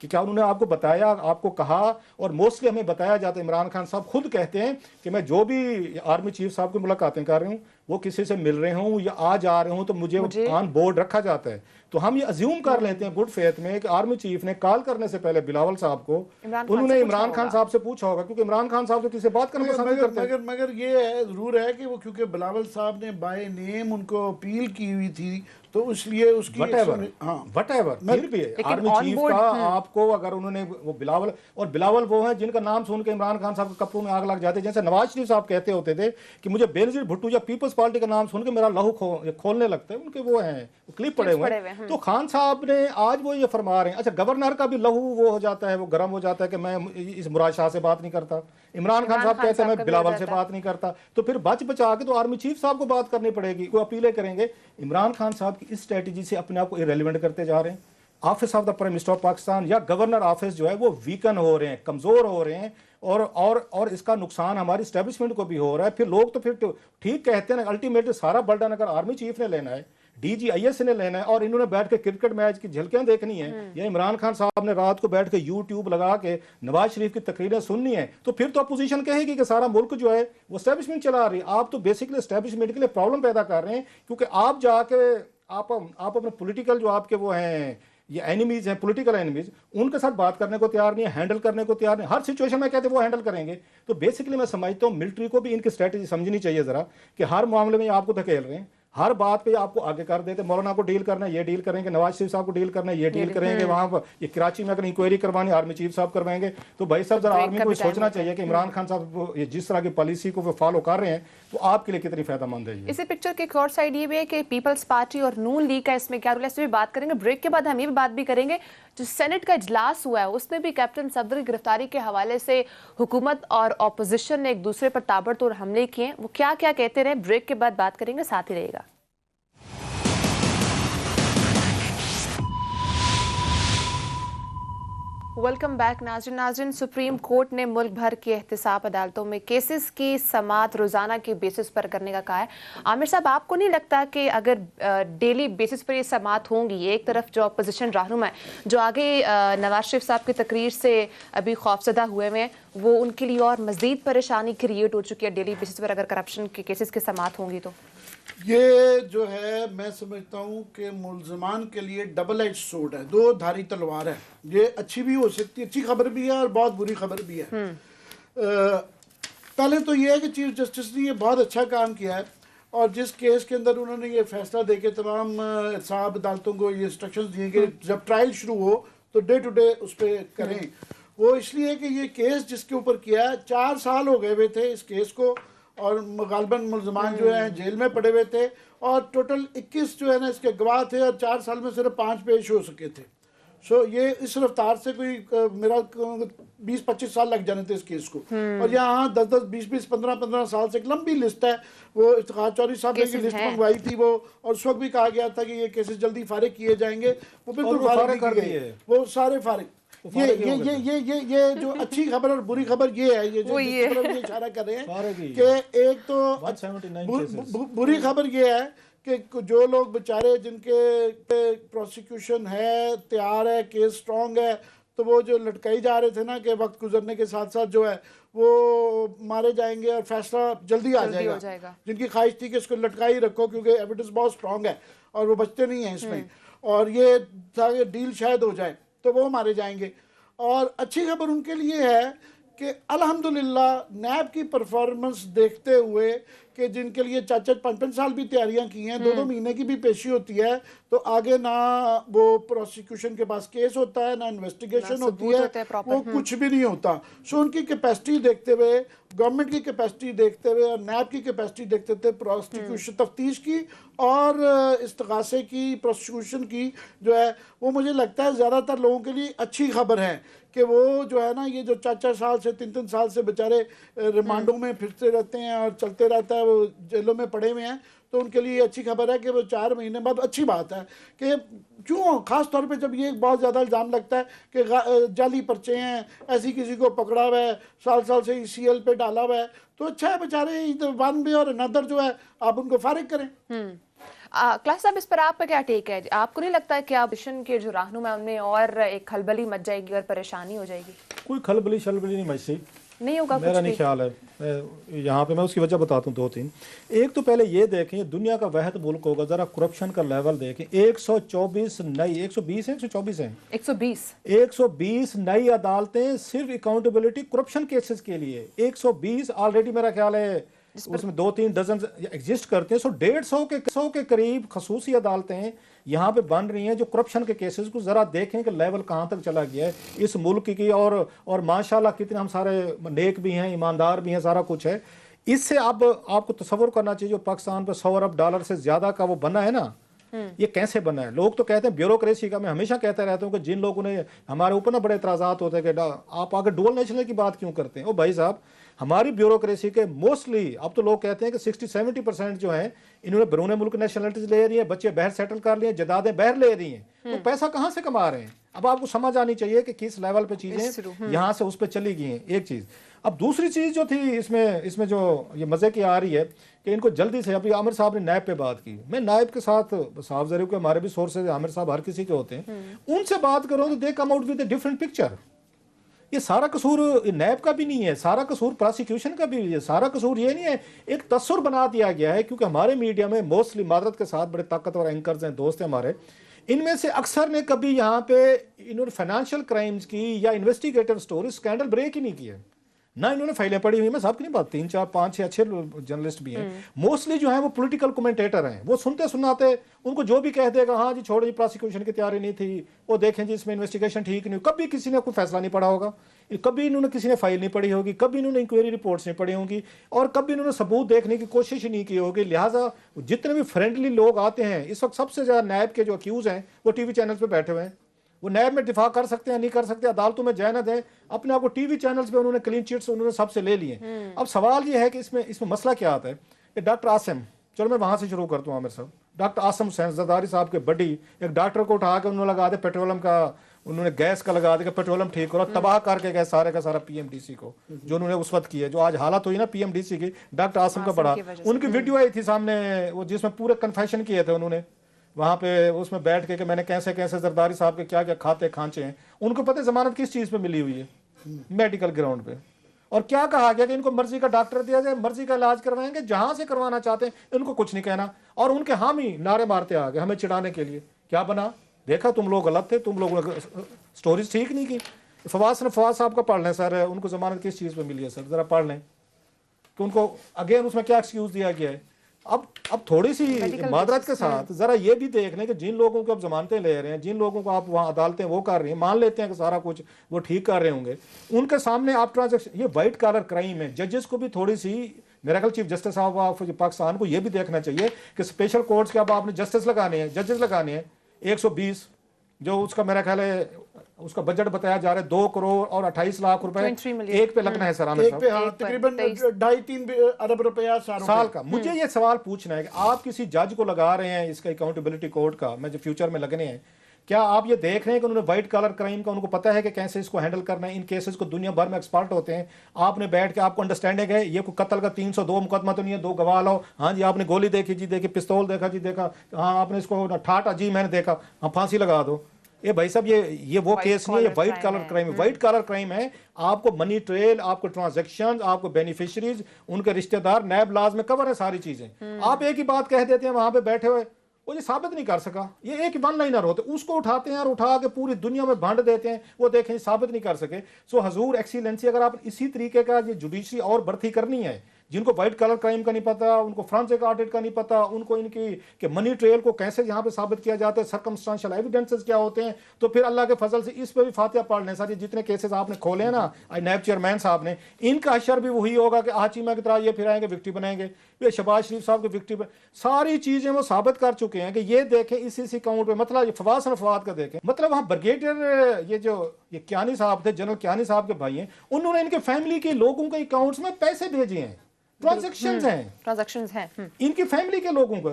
कि क्या उन्होंने आपको बताया, आपको कहा? और मोस्टली हमें बताया जाता है, इमरान खान साहब खुद कहते हैं कि मैं जो भी आर्मी चीफ साहब की मुलाकातें कर रही हूँ, वो किसी से मिल रहे हूँ या आ जा रहे हूँ तो मुझे ऑन बोर्ड रखा जाता है। तो हम ये अज्यूम कर लेते हैं गुड फेथ में कि आर्मी चीफ ने कॉल करने से पहले बिलावल साहब को उन्होंने इमरान खान साहब से पूछा होगा, क्योंकि इमरान खान साहब तो किसी बात करना पसंद नहीं करते। मगर ये है, जरूर है कि वो क्योंकि बिलावल साहब ने बाय नेम उनको अपील की हुई थी, तो इसलिए उसकी फिर भी आर्मी चीफ का आपको अगर उन्होंने वो बिलावल वो है जिनका नाम सुन के इमरान खान साहब के कपड़ों में आग लग जाती है। जैसे नवाज शरीफ साहब कहते होते थे कि मुझे बेनजीर भुट्टो या पीपल्स पार्टी का नाम सुन के मेरा लहू खोलने लगता है, उनके वो हैं क्लिप पड़े हुए हैं। तो खान साहब ने आज वो ये फरमा रहे हैं, अच्छा गवर्नर का भी लहू वो हो जाता है, वो गर्म हो जाता है कि मैं इस मुराद शाह से बात नहीं करता, इमरान खान साहब कहते हैं मैं बिलावल से बात नहीं करता, तो फिर बच बचा के तो आर्मी चीफ साहब को बात करनी पड़ेगी, वो अपीलें करेंगे। इमरान खान साहब की इस स्ट्रेटेजी से अपने आप को इरेलीवेंट करते जा रहे हैं। Office of the prime minister of Pakistan या गवर्नर ऑफिस जो है वो वीकन हो रहे हैं, कमजोर हो रहे हैं, और इसका नुकसान हमारी एस्टेब्लिशमेंट को भी हो रहा है। फिर लोग तो फिर ठीक कहते हैं, अल्टीमेटली सारा बर्डन अगर आर्मी चीफ ने लेना है, DGIS ने लेना है, और इन्होंने बैठ के क्रिकेट मैच की झलकियां देखनी है, या इमरान खान साहब ने रात को बैठ के यूट्यूब लगा के नवाज शरीफ की तकरीरें सुननी है, तो फिर तो अपोजिशन कहेगी कि सारा मुल्क जो है वो एस्टेब्लिशमेंट चला रही है। आप तो बेसिकली एस्टेब्लिशमेंट के लिए प्रॉब्लम पैदा कर रहे हैं, क्योंकि आप जाके आप अपने पॉलिटिकल जो आपके वो हैं ये एनिमीज हैं, पॉलिटिकल एनिमीज, उनके साथ बात करने को तैयार नहीं है, हैंडल करने को तैयार नहीं, हर सिचुएशन में कहते वो हैंडल करेंगे। तो बेसिकली मैं समझता हूँ मिलिट्री को भी इनकी स्ट्रेटेजी समझनी चाहिए जरा, कि हर मामले में आपको धकेल रहे हैं, हर बात पे आपको आगे कर देते, मौलाना को डील करना है ये डील करेंगे, नवाज शरीफ साहब को डील करना है ये डील करेंगे, वहां पर ये कराची में अगर इंक्वायरी करवानी आर्मी चीफ साहब करवाएंगे। तो भाई साहब जरा आर्मी को सोचना चाहिए कि इमरान खान साहब ये जिस तरह की पॉलिसी को वो फॉलो कर रहे हैं तो आपके लिए कितनी फायदेमंद है। इसी पिक्चर के एक और साइड ये भी है कि पीपल्स पार्टी और नून लीग का इसमें क्या रोल है, इस पर भी बात करेंगे। ब्रेक के बाद हम ये भी बात भी करेंगे, जो सेनेट का इजलास हुआ है उसमें भी कैप्टन सफदर की गिरफ्तारी के हवाले से हुकूमत और ऑपोजिशन ने एक दूसरे पर ताबड़तोड़ हमले किए, वो क्या क्या कहते रहे, ब्रेक के बाद बात करेंगे, साथ ही रहेगा। वेलकम बैक नाज़रीन। सुप्रीम कोर्ट ने मुल्क भर की एहतसाब अदालतों में केसेस की समाअत रोज़ाना के बेसिस पर करने का कहा है। आमिर साहब, आपको नहीं लगता कि अगर डेली बेसिस पर ये समाअत होंगी, एक तरफ जो अपोजिशन रहनुमा है जो आगे नवाज शरीफ साहब की तकरीर से अभी खौफजदा हुए हैं, वो उनके लिए और मज़ीद परेशानी क्रिएट हो चुकी है डेली बेसिस पर अगर करप्शन के केसेस की समाअत होंगी? तो ये जो है मैं समझता हूँ कि मुल्ज़मान के लिए डबल एज सोर्ड है, दो धारी तलवार है। ये अच्छी भी हो सकती है, अच्छी खबर भी है और बहुत बुरी खबर भी है। पहले तो ये है कि चीफ जस्टिस ने ये बहुत अच्छा काम किया है, और जिस केस के अंदर उन्होंने ये फैसला दे के तमाम साहब अदालतों को ये इंस्ट्रक्शंस दिए कि जब ट्रायल शुरू हो तो डे टू डे उस पर करें, वो इसलिए कि ये केस जिसके ऊपर किया है 4 साल हो गए हुए थे इस केस को, और गालबन मुल्ज़मान जो है जेल में पड़े हुए थे, और टोटल 21 जो है ना इसके गवाह थे, और 4 साल में सिर्फ 5 पेश हो सके थे। सो ये इस रफ्तार से कोई मेरा 20-25 साल लग जाने थे इस केस को। और यहाँ 10-10, 20-20, 15-15 साल से एक लंबी लिस्ट है। वो इफ्तिखार चौधरी साहब ने की लिस्ट मंगवाई थी वो, और उस वक्त भी कहा गया था कि ये केसेस जल्दी फारिग किए जाएंगे, वो बिल्कुल फारिग कर दिए, वो सारे फारिग। ये जो अच्छी खबर और बुरी खबर ये है, ये जो ये इशारा कर रहे हैं कि एक तो बुरी खबर ये है कि जो लोग बेचारे जिनके प्रोसिक्यूशन है, तैयार है, केस स्ट्रॉन्ग है, तो वो जो लटकाई जा रहे थे ना कि वक्त गुजरने के साथ साथ जो है वो मारे जाएंगे और फैसला जल्दी आ जाएगा। जिनकी ख्वाहिश थी कि इसको लटकाई रखो क्योंकि एविडेंस बहुत स्ट्रॉन्ग है और वो बचते नहीं हैं इसमें, और ये था कि डील शायद हो जाए, तो वो मारे जाएंगे। और अच्छी खबर उनके लिए है कि अल्हम्दुलिल्लाह नैब की परफॉर्मेंस देखते हुए कि जिनके लिए 4-5 साल भी तैयारियां की हैं, 2-2 महीने की भी पेशी होती है, तो आगे ना वो प्रोसिक्यूशन के पास केस होता है, ना इन्वेस्टिगेशन होती है, वो कुछ भी नहीं होता। सो उनकी कैपेसिटी देखते हुए, गवर्नमेंट की कैपेसिटी देखते हुए और नैब की कैपेसिटी देखते थे प्रोसिक्यूशन तफ्तीश की और इस्तगासे की, प्रोसिक्यूशन की जो है, वो मुझे लगता है ज़्यादातर लोगों के लिए अच्छी खबर है कि वो जो है ना, ये जो 4-4 साल से 3-3 साल से बेचारे रिमांडों में फिरते रहते हैं और चलते रहता है, वो जेलों में पड़े हुए हैं, तो उनके लिए अच्छी खबर है कि वो 4 महीने बाद, अच्छी बात है कि क्यों, ख़ास तौर पे जब ये बहुत ज़्यादा इल्ज़ाम लगता है कि जाली पर्चे हैं, ऐसी किसी को पकड़ा हुआ है, साल से ECL पे डाला हुआ है, तो अच्छा है बेचारे वन वे और अनदर जो है आप उनको फारिग करें। क्लास साहब, इस पर आपका क्या टेक है? आपको नहीं लगता है कि ऑपोजिशन के जो रहनुमा उनमें और एक खलबली मच जाएगी और परेशानी हो जाएगी? कोई खलबली शलबली नहीं मचती, नहीं होगा, मेरा नहीं ख्याल है। यहाँ पे मैं उसकी वजह बताता हूँ 2-3। एक तो पहले ये देखें, दुनिया का वाहिद मुल्क होगा, जरा करप्शन का लेवल देखें। 124 नई, 120 है, 124 है, 120 नई अदालतें सिर्फ अकाउंटेबिलिटी करप्शन केसेस के लिए। 120 ऑलरेडी मेरा ख्याल है उसमें 2-3 डजन एग्जिस्ट करते हैं। 150 के करीब खसूसी अदालतें यहाँ पे बन रही हैं जो करप्शन के केसेस को जरा देखें कि लेवल कहाँ तक चला गया है इस मुल्क की। और माशाल्लाह कितने हम सारे नेक भी हैं, ईमानदार भी हैं, सारा कुछ है। इससे अब आपको तसव्वुर करना चाहिए, जो पाकिस्तान पर $100 अरब से ज्यादा का वो बना है ना, ये कैसे बना है। लोग तो कहते हैं ब्यूरोक्रेसी का, मैं हमेशा कहता रहता हूँ कि जिन लोगों ने हमारे ऊपर ना बड़े एतराज़ात होते हैं कि आप आगे डुअल नेशनल की बात क्यों करते हैं। ओ भाई साहब, हमारी ब्यूरोक्रेसी के मोस्टली अब तो लोग कहते हैं कि 60-70% जो है इन्होंने बैरून मुल्क नेशनलिटीज ले रही है, बच्चे बाहर सेटल कर लिए, जदादें बाहर ले रही हैं, तो पैसा कहाँ से कमा रहे हैं। अब आपको समझ आनी चाहिए कि किस लेवल पे चीजें यहाँ से उस पर चली गई हैं, एक चीज। अब दूसरी चीज जो थी इसमें जो ये मजे की आ रही है कि इनको जल्दी से, अभी आमिर साहब ने नायब पे बात की, मैं नायब के साथ साफ जरूर के हमारे भी सोर्सेज आमिर साहब हर किसी के होते हैं, उनसे बात करो तो they come out with a different picture. ये सारा कसूर नैब का भी नहीं है, सारा कसूर प्रोसिक्यूशन का भी है, सारा कसूर ये नहीं है। एक तस्वीर बना दिया गया है क्योंकि हमारे मीडिया में मोस्टली मादरत के साथ बड़े ताकतवर एंकर्स हैं, दोस्त हैं हमारे, इनमें से अक्सर ने कभी यहाँ पे इन्होंने फाइनेंशियल क्राइम्स की या इन्वेस्टिगेटिव स्टोरी स्कैंडल ब्रेक ही नहीं किया ना, इन्होंने फाइलें पढ़ी हुई। मैं सबकी नहीं बात, 3, 4, 5, 6 अच्छे जर्नलिस्ट भी हैं, मोस्टली जो है वो पॉलिटिकल कमेंटेटर हैं। वो सुनते सुनाते उनको जो भी कह देगा, हाँ जी छोड़ो जी प्रोसिक्यूशन की तैयारी नहीं थी, वो देखें जी इसमें इन्वेस्टिगेशन ठीक नहीं, कभी किसी ने कोई फैसला नहीं पढ़ा होगा, कभी इन्होंने किसी ने फाइल नहीं पढ़ी होगी, कभी इन्होंने इंक्वायरी रिपोर्ट्स नहीं पढ़ी होंगी, और कभी इन्होंने सबूत देखने की कोशिश ही नहीं की होगी। लिहाजा जितने भी फ्रेंडली लोग आते हैं इस वक्त, सबसे ज्यादा नैब के जो अक्यूज हैं वो टीवी चैनल पे बैठे हुए हैं। वो नैब में दिफा कर सकते हैं, नहीं कर सकते, अदालतों में जय न दें, अपने आप को टीवी चैनल्स पे उन्होंने क्लीन चिट्स उन्होंने सबसे ले लिए। अब सवाल ये है कि इसमें मसला क्या आता है कि डॉक्टर आसिम, चलो मैं वहां से शुरू करता हूँ आमिर साहब, डॉक्टर आसिम हुसैन जरदारी साहब के बड़ी एक डॉक्टर को उठा के उन्होंने लगा दे पेट्रोलियम का, उन्होंने गैस का लगा दिया, पेट्रोलियम ठीक करो, तबाह करके गए सारे का सारा PMDC को, जो उन्होंने उस वक्त की है, जो आज हालत हुई ना PMDC की, डॉक्टर आसिम का बड़ा, उनकी वीडियो आई थी सामने वो जिसमें पूरे कन्फेशन किए थे उन्होंने वहां पे, उसमें बैठ के कि मैंने कैसे कैसे जरदारी साहब के क्या क्या खाते खांचे हैं। उनको पता है जमानत किस चीज पे मिली हुई है, मेडिकल ग्राउंड पे, और क्या कहा गया कि इनको मर्जी का डॉक्टर दिया जाए, मर्जी का इलाज करवाएंगे, जहां से करवाना चाहते हैं, इनको कुछ नहीं कहना। और उनके हामी नारे मारते आ गए हमें चिढ़ाने के लिए। क्या बना, देखा तुम लोग गलत थे, तुम लोगों ने स्टोरीज ठीक नहीं की। फवाद साहब का पढ़ लें सर, उनको जमानत किस चीज पे मिली है सर, जरा पढ़ लें कि उनको अगेन उसमें क्या एक्सक्यूज दिया गया है। अब थोड़ी सी मादरत के साथ जरा ये भी देख लें कि जिन लोगों को आप जमानतें ले रहे हैं, जिन लोगों को आप वहाँ अदालतें वो कर रही हैं, मान लेते हैं कि सारा कुछ वो ठीक कर रहे होंगे, उनके सामने आप ट्रांजेक्शन, ये वाइट कॉलर क्राइम है। जजेस को भी थोड़ी सी, मेरा ख्याल चीफ जस्टिस साहब ऑफ पाकिस्तान को ये भी देखना चाहिए कि स्पेशल कोर्ट्स के अब आपने जस्टिस लगाने हैं, जजेस लगाने हैं 120, जो उसका मेरा ख्याल है उसका बजट बताया जा रहा है 2 करोड़ और 28 लाख रुपए 23 मिलियन। एक पे लगना है सर आमिर एक साहब पे हाँ एक पर तकरीबन 2.5-3 अरब रुपया साल का। मुझे ये सवाल पूछना है कि आप किसी जज को लगा रहे हैं इसका अकाउंटेबिलिटी कोर्ट का, मैं जो फ्यूचर में लगने हैं, क्या आप ये देख रहे हैं कि उन्होंने व्हाइट कलर क्राइम का उनको पता है कि कैसे इसको हैंडल करना है? इन केसेस को दुनिया भर में एक्सपर्ट होते हैं। आपने बैठ के आपको अंडरस्टैंडिंग है ये कोई कत्ल का 302 मुकदमा तो नहीं है, 2 गवाह लो, हाँ जी आपने गोली देखी जी देखी, पिस्तौल देखा जी देखा, हाँ आपने इसको ठाटा जी मैंने देखा, हाँ फांसी लगा दो। ये भाई साहब ये वो केस नहीं है, ये व्हाइट कलर क्राइम है। व्हाइट कलर क्राइम है, आपको मनी ट्रेल, आपको ट्रांजैक्शन, आपको बेनिफिशियरीज, उनके रिश्तेदार, नैब लाज में कवर है सारी चीजें। आप एक ही बात कह देते हैं वहां पे बैठे हुए, वो ये साबित नहीं कर सका, ये एक वन लाइनर होते, उसको उठाते हैं और उठा के पूरी दुनिया में बांट देते हैं, वो देखें साबित नहीं कर सके। सो हजूर एक्सीलेंसी, अगर आप इसी तरीके का ये जुडिशरी और भर्ती करनी है, जिनको व्हाइट कलर क्राइम का नहीं पता, उनको फ्रांसिक ऑडिट का नहीं पता, उनको इनकी कि मनी ट्रेल को कैसे यहाँ पे साबित किया जाता है, सर्कमस्टेंशियल एविडेंसेस क्या होते हैं, तो फिर अल्लाह के फजल से इस पे भी फातिहा पढ़ लें। सारे जितने केसेस आपने खोले हैं ना नैब चेयरमैन साहब ने, इनका अशर भी वही होगा कि आचीमा की तरह ये फिर आएंगे विक्टी बनाएंगे, ये शहबाज शरीफ साहब के विक्टी सारी चीजें वो साबित कर चुके हैं कि ये देखें इस अकाउंट पे, मतलब ये फवाद फवाद का देखें, मतलब वहाँ ब्रिगेडियर ये कियानी साहब थे, जनरल कियानी साहब के भाई हैं, उन्होंने इनके फैमिली के लोगों के अकाउंट्स में पैसे भेजे हैं, ट्रांजैक्शंस हैं इनकी फैमिली के लोगों को।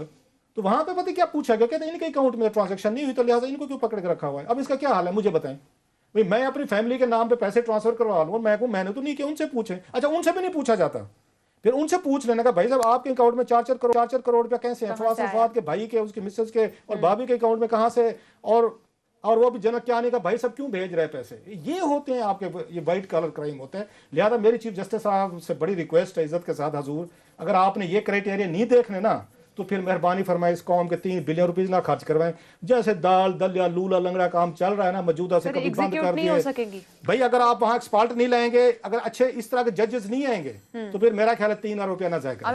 तो वहां पे पता क्या पूछा गया, कहते हैं इनके अकाउंट में ट्रांजैक्शन नहीं हुई तो लिहाजा इनको क्यों पकड़ के रखा हुआ है। अब इसका क्या हाल है मुझे बताएं भाई, मैं अपनी फैमिली के नाम पे पैसे ट्रांसफर करवा लूं, मैंने तो नहीं किया, उनसे पूछे। अच्छा उनसे भी नहीं पूछा जाता, फिर उनसे पूछ लेना का भाई साहब आपके अकाउंट में 4-4 करोड़ रुपया कैसे है, फवाद के भाई के, उसके मिसेस के और भाभी के अकाउंट में कहां से, और वो भी जनक क्या आने का भाई सब क्यों भेज रहे हैं पैसे। ये होते हैं आपके, ये व्हाइट कलर क्राइम होते हैं। लिहाजा मेरी चीफ जस्टिस साहब से बड़ी रिक्वेस्ट है इज्जत के साथ, हजूर अगर आपने ये क्राइटेरिया नहीं देखने ना तो फिर मेहरबानी फरमाए इस कौम के 3 बिलियन रुपीस ना खर्च करवाएं। जैसे दाल दलिया लूला लंगड़ा काम चल रहा है ना मौजूदा से, कभी बंद कर दिए भाई। अगर आप वहां एक्सपर्ट नहीं लाएंगे, अगर अच्छे इस तरह के जजेस नहीं आएंगे तो फिर मेरा ख्याल है 3 लाख रुपया ना जाएगा।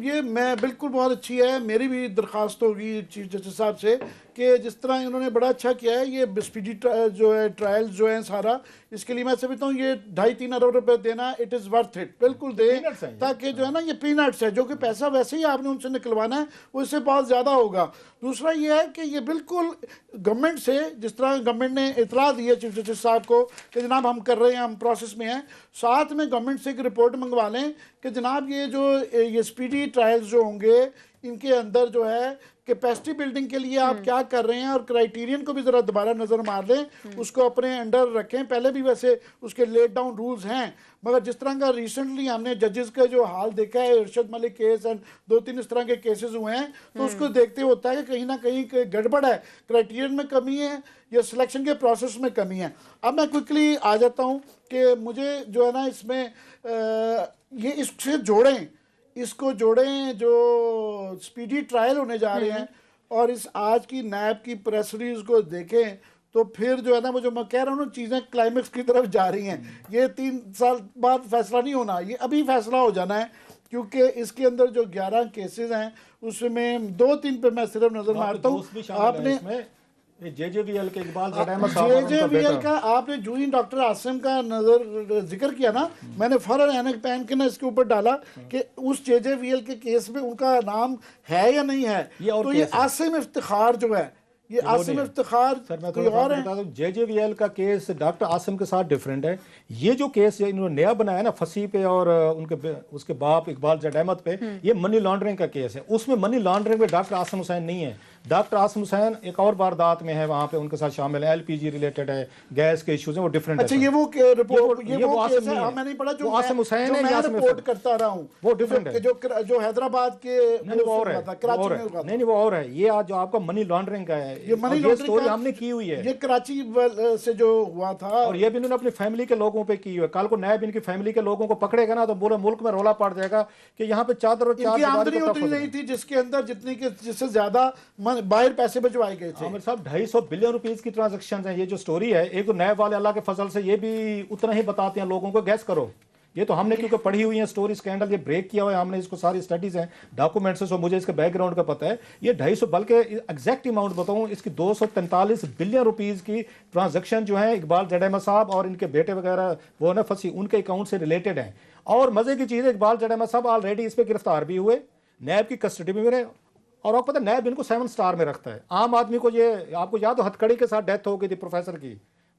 ये मैं बिल्कुल बहुत अच्छी है, मेरी भी दरखास्त होगी चीफ जस्टिस साहब से कि जिस तरह इन्होंने बड़ा अच्छा किया है, ये स्पीडी जो है ट्रायल्स जो है सारा, इसके लिए मैं समझता हूँ ये 2.5-3 अरब रुपए देना इट इज़ वर्थ इट, बिल्कुल दे, ताकि जो है ना ये पीनट्स है, जो कि पैसा वैसे ही आपने उनसे निकलवाना है वो इससे बहुत ज़्यादा होगा। दूसरा ये है कि ये बिल्कुल गवर्नमेंट से, जिस तरह गवर्नमेंट ने इतला दी है चीफ जस्टिस साहब को कि जनाब हम कर रहे हैं, हम प्रोसेस में हैं, साथ में गवर्नमेंट से एक रिपोर्ट मंगवा लें कि जनाब ये स्पीडी ट्रायल्स जो होंगे इनके अंदर जो है कैपेसिटी बिल्डिंग के लिए आप क्या कर रहे हैं, और क्राइटेरियन को भी ज़रा दोबारा नज़र मार लें, उसको अपने अंडर रखें। पहले भी वैसे उसके लेट डाउन रूल्स हैं, मगर जिस तरह का रिसेंटली हमने जजेस का जो हाल देखा है, इरशद मलिक केस एंड 2-3 इस तरह के केसेस हुए हैं, तो उसको देखते होता है कि कहीं ना कहीं गड़बड़ है, क्राइटेरियन में कमी है या सिलेक्शन के प्रोसेस में कमी है। अब मैं क्विकली आ जाता हूँ कि मुझे जो है ना इसमें ये इससे इसको जोड़ें जो स्पीडी ट्रायल होने जा रहे हैं, और इस आज की नैब की प्रेस रिलीज को देखें तो फिर जो है ना, वो जो मैं कह रहा हूँ ना, चीज़ें क्लाइमेक्स की तरफ जा रही हैं। ये 3 साल बाद फैसला नहीं होना, ये अभी फैसला हो जाना है, क्योंकि इसके अंदर जो 11 केसेस हैं उसमें 2-3 पे मैं सिर्फ नजर मारता हूँ। आपने जेजेवीएल के इकबाल जेजेवीएल का आपने जूही डॉक्टर आसिम का नजर जिक्र किया ना, मैंने फौरन ऐनक पहन के ना इसके ऊपर डाला कि उस जेजेवीएल के केस में उनका नाम है या नहीं है। तो ये आसिम इफ्तिखार जो है, ये आसिम इफ्तिखार कोई और है। जेजेवीएल का केस डॉक्टर आसिम के साथ डिफरेंट है। ये जो केस इन्होंने नया बनाया ना फसी पे और उसके बाप इकबाल जट अहमद पे, ये मनी लॉन्ड्रिंग का केस है। उसमें मनी लॉन्ड्रिंग में डॉक्टर आसिम हुसैन नहीं है। डॉक्टर आसिम हुसैन एक और वारदात में है, वहां पे उनके साथ शामिल है, एलपीजी रिलेटेड है, गैस के इश्यूज हैं, वो डिफरेंट है। अच्छा, ये वो रिपोर्ट ये वो केस है, मैं नहीं पढ़ा, जो आसिम हुसैन है, मैं रिपोर्ट करता रहा हूं, वो डिफरेंट है, जो हैदराबाद के वो और है, कराची में हुआ। नहीं वो और है, ये आज जो आपका मनी लॉन्ड्रिंग का है, ये मनी लॉन्ड्रिंग हमने की हुई है, ये कराची से जो हुआ था, और ये भी इन्होंने अपनी फैमिली के लोगों पे की हुई है। कल को नैब इनकी फैमिली के लोगों को पकड़ेगा ना तो पूरे मुल्क में रौला पड़ जाएगा कि यहाँ पे चादर और इनकी आमदनी उतनी नहीं थी जिसके अंदर जितनी के जिससे ज्यादा बाहर पैसे भिजवाए गए थे। आमिर साहब 250 बिलियन रुपीस की ट्रांजैक्शन है। ये जो स्टोरी है, एक तो नैब वाले अल्लाह के फजल से ये भी उतना ही बताते हैं लोगों को, गैस करो। ये तो हमने क्योंकि पढ़ी हुई है स्टोरी, स्कैंडल ये ब्रेक किया हुआ है हमने, इसको सारी स्टडीज हैं, डॉक्यूमेंट्स हैं, मुझे इसके बैकग्राउंड का पता है। ये 250 बल्कि एग्जैक्ट अमाउंट बताऊं, इसकी 243 बिलियन रुपीस की ट्रांजैक्शन जो है इकबाल जट अहमद साहब और इनके बेटे वगैरह वो ना फंसी उनके अकाउंट से रिलेटेड है। और मजे की चीज है, इकबाल जट अहमद साहब ऑलरेडी इस पर गिरफ्तार भी हुए, नैब की कस्टडी में रहे, और आपको पता है नैब इनको 7 स्टार में रखता है। आम आदमी को ये, आपको याद हो हथकड़ी के साथ डेथ हो गई थी प्रोफेसर की,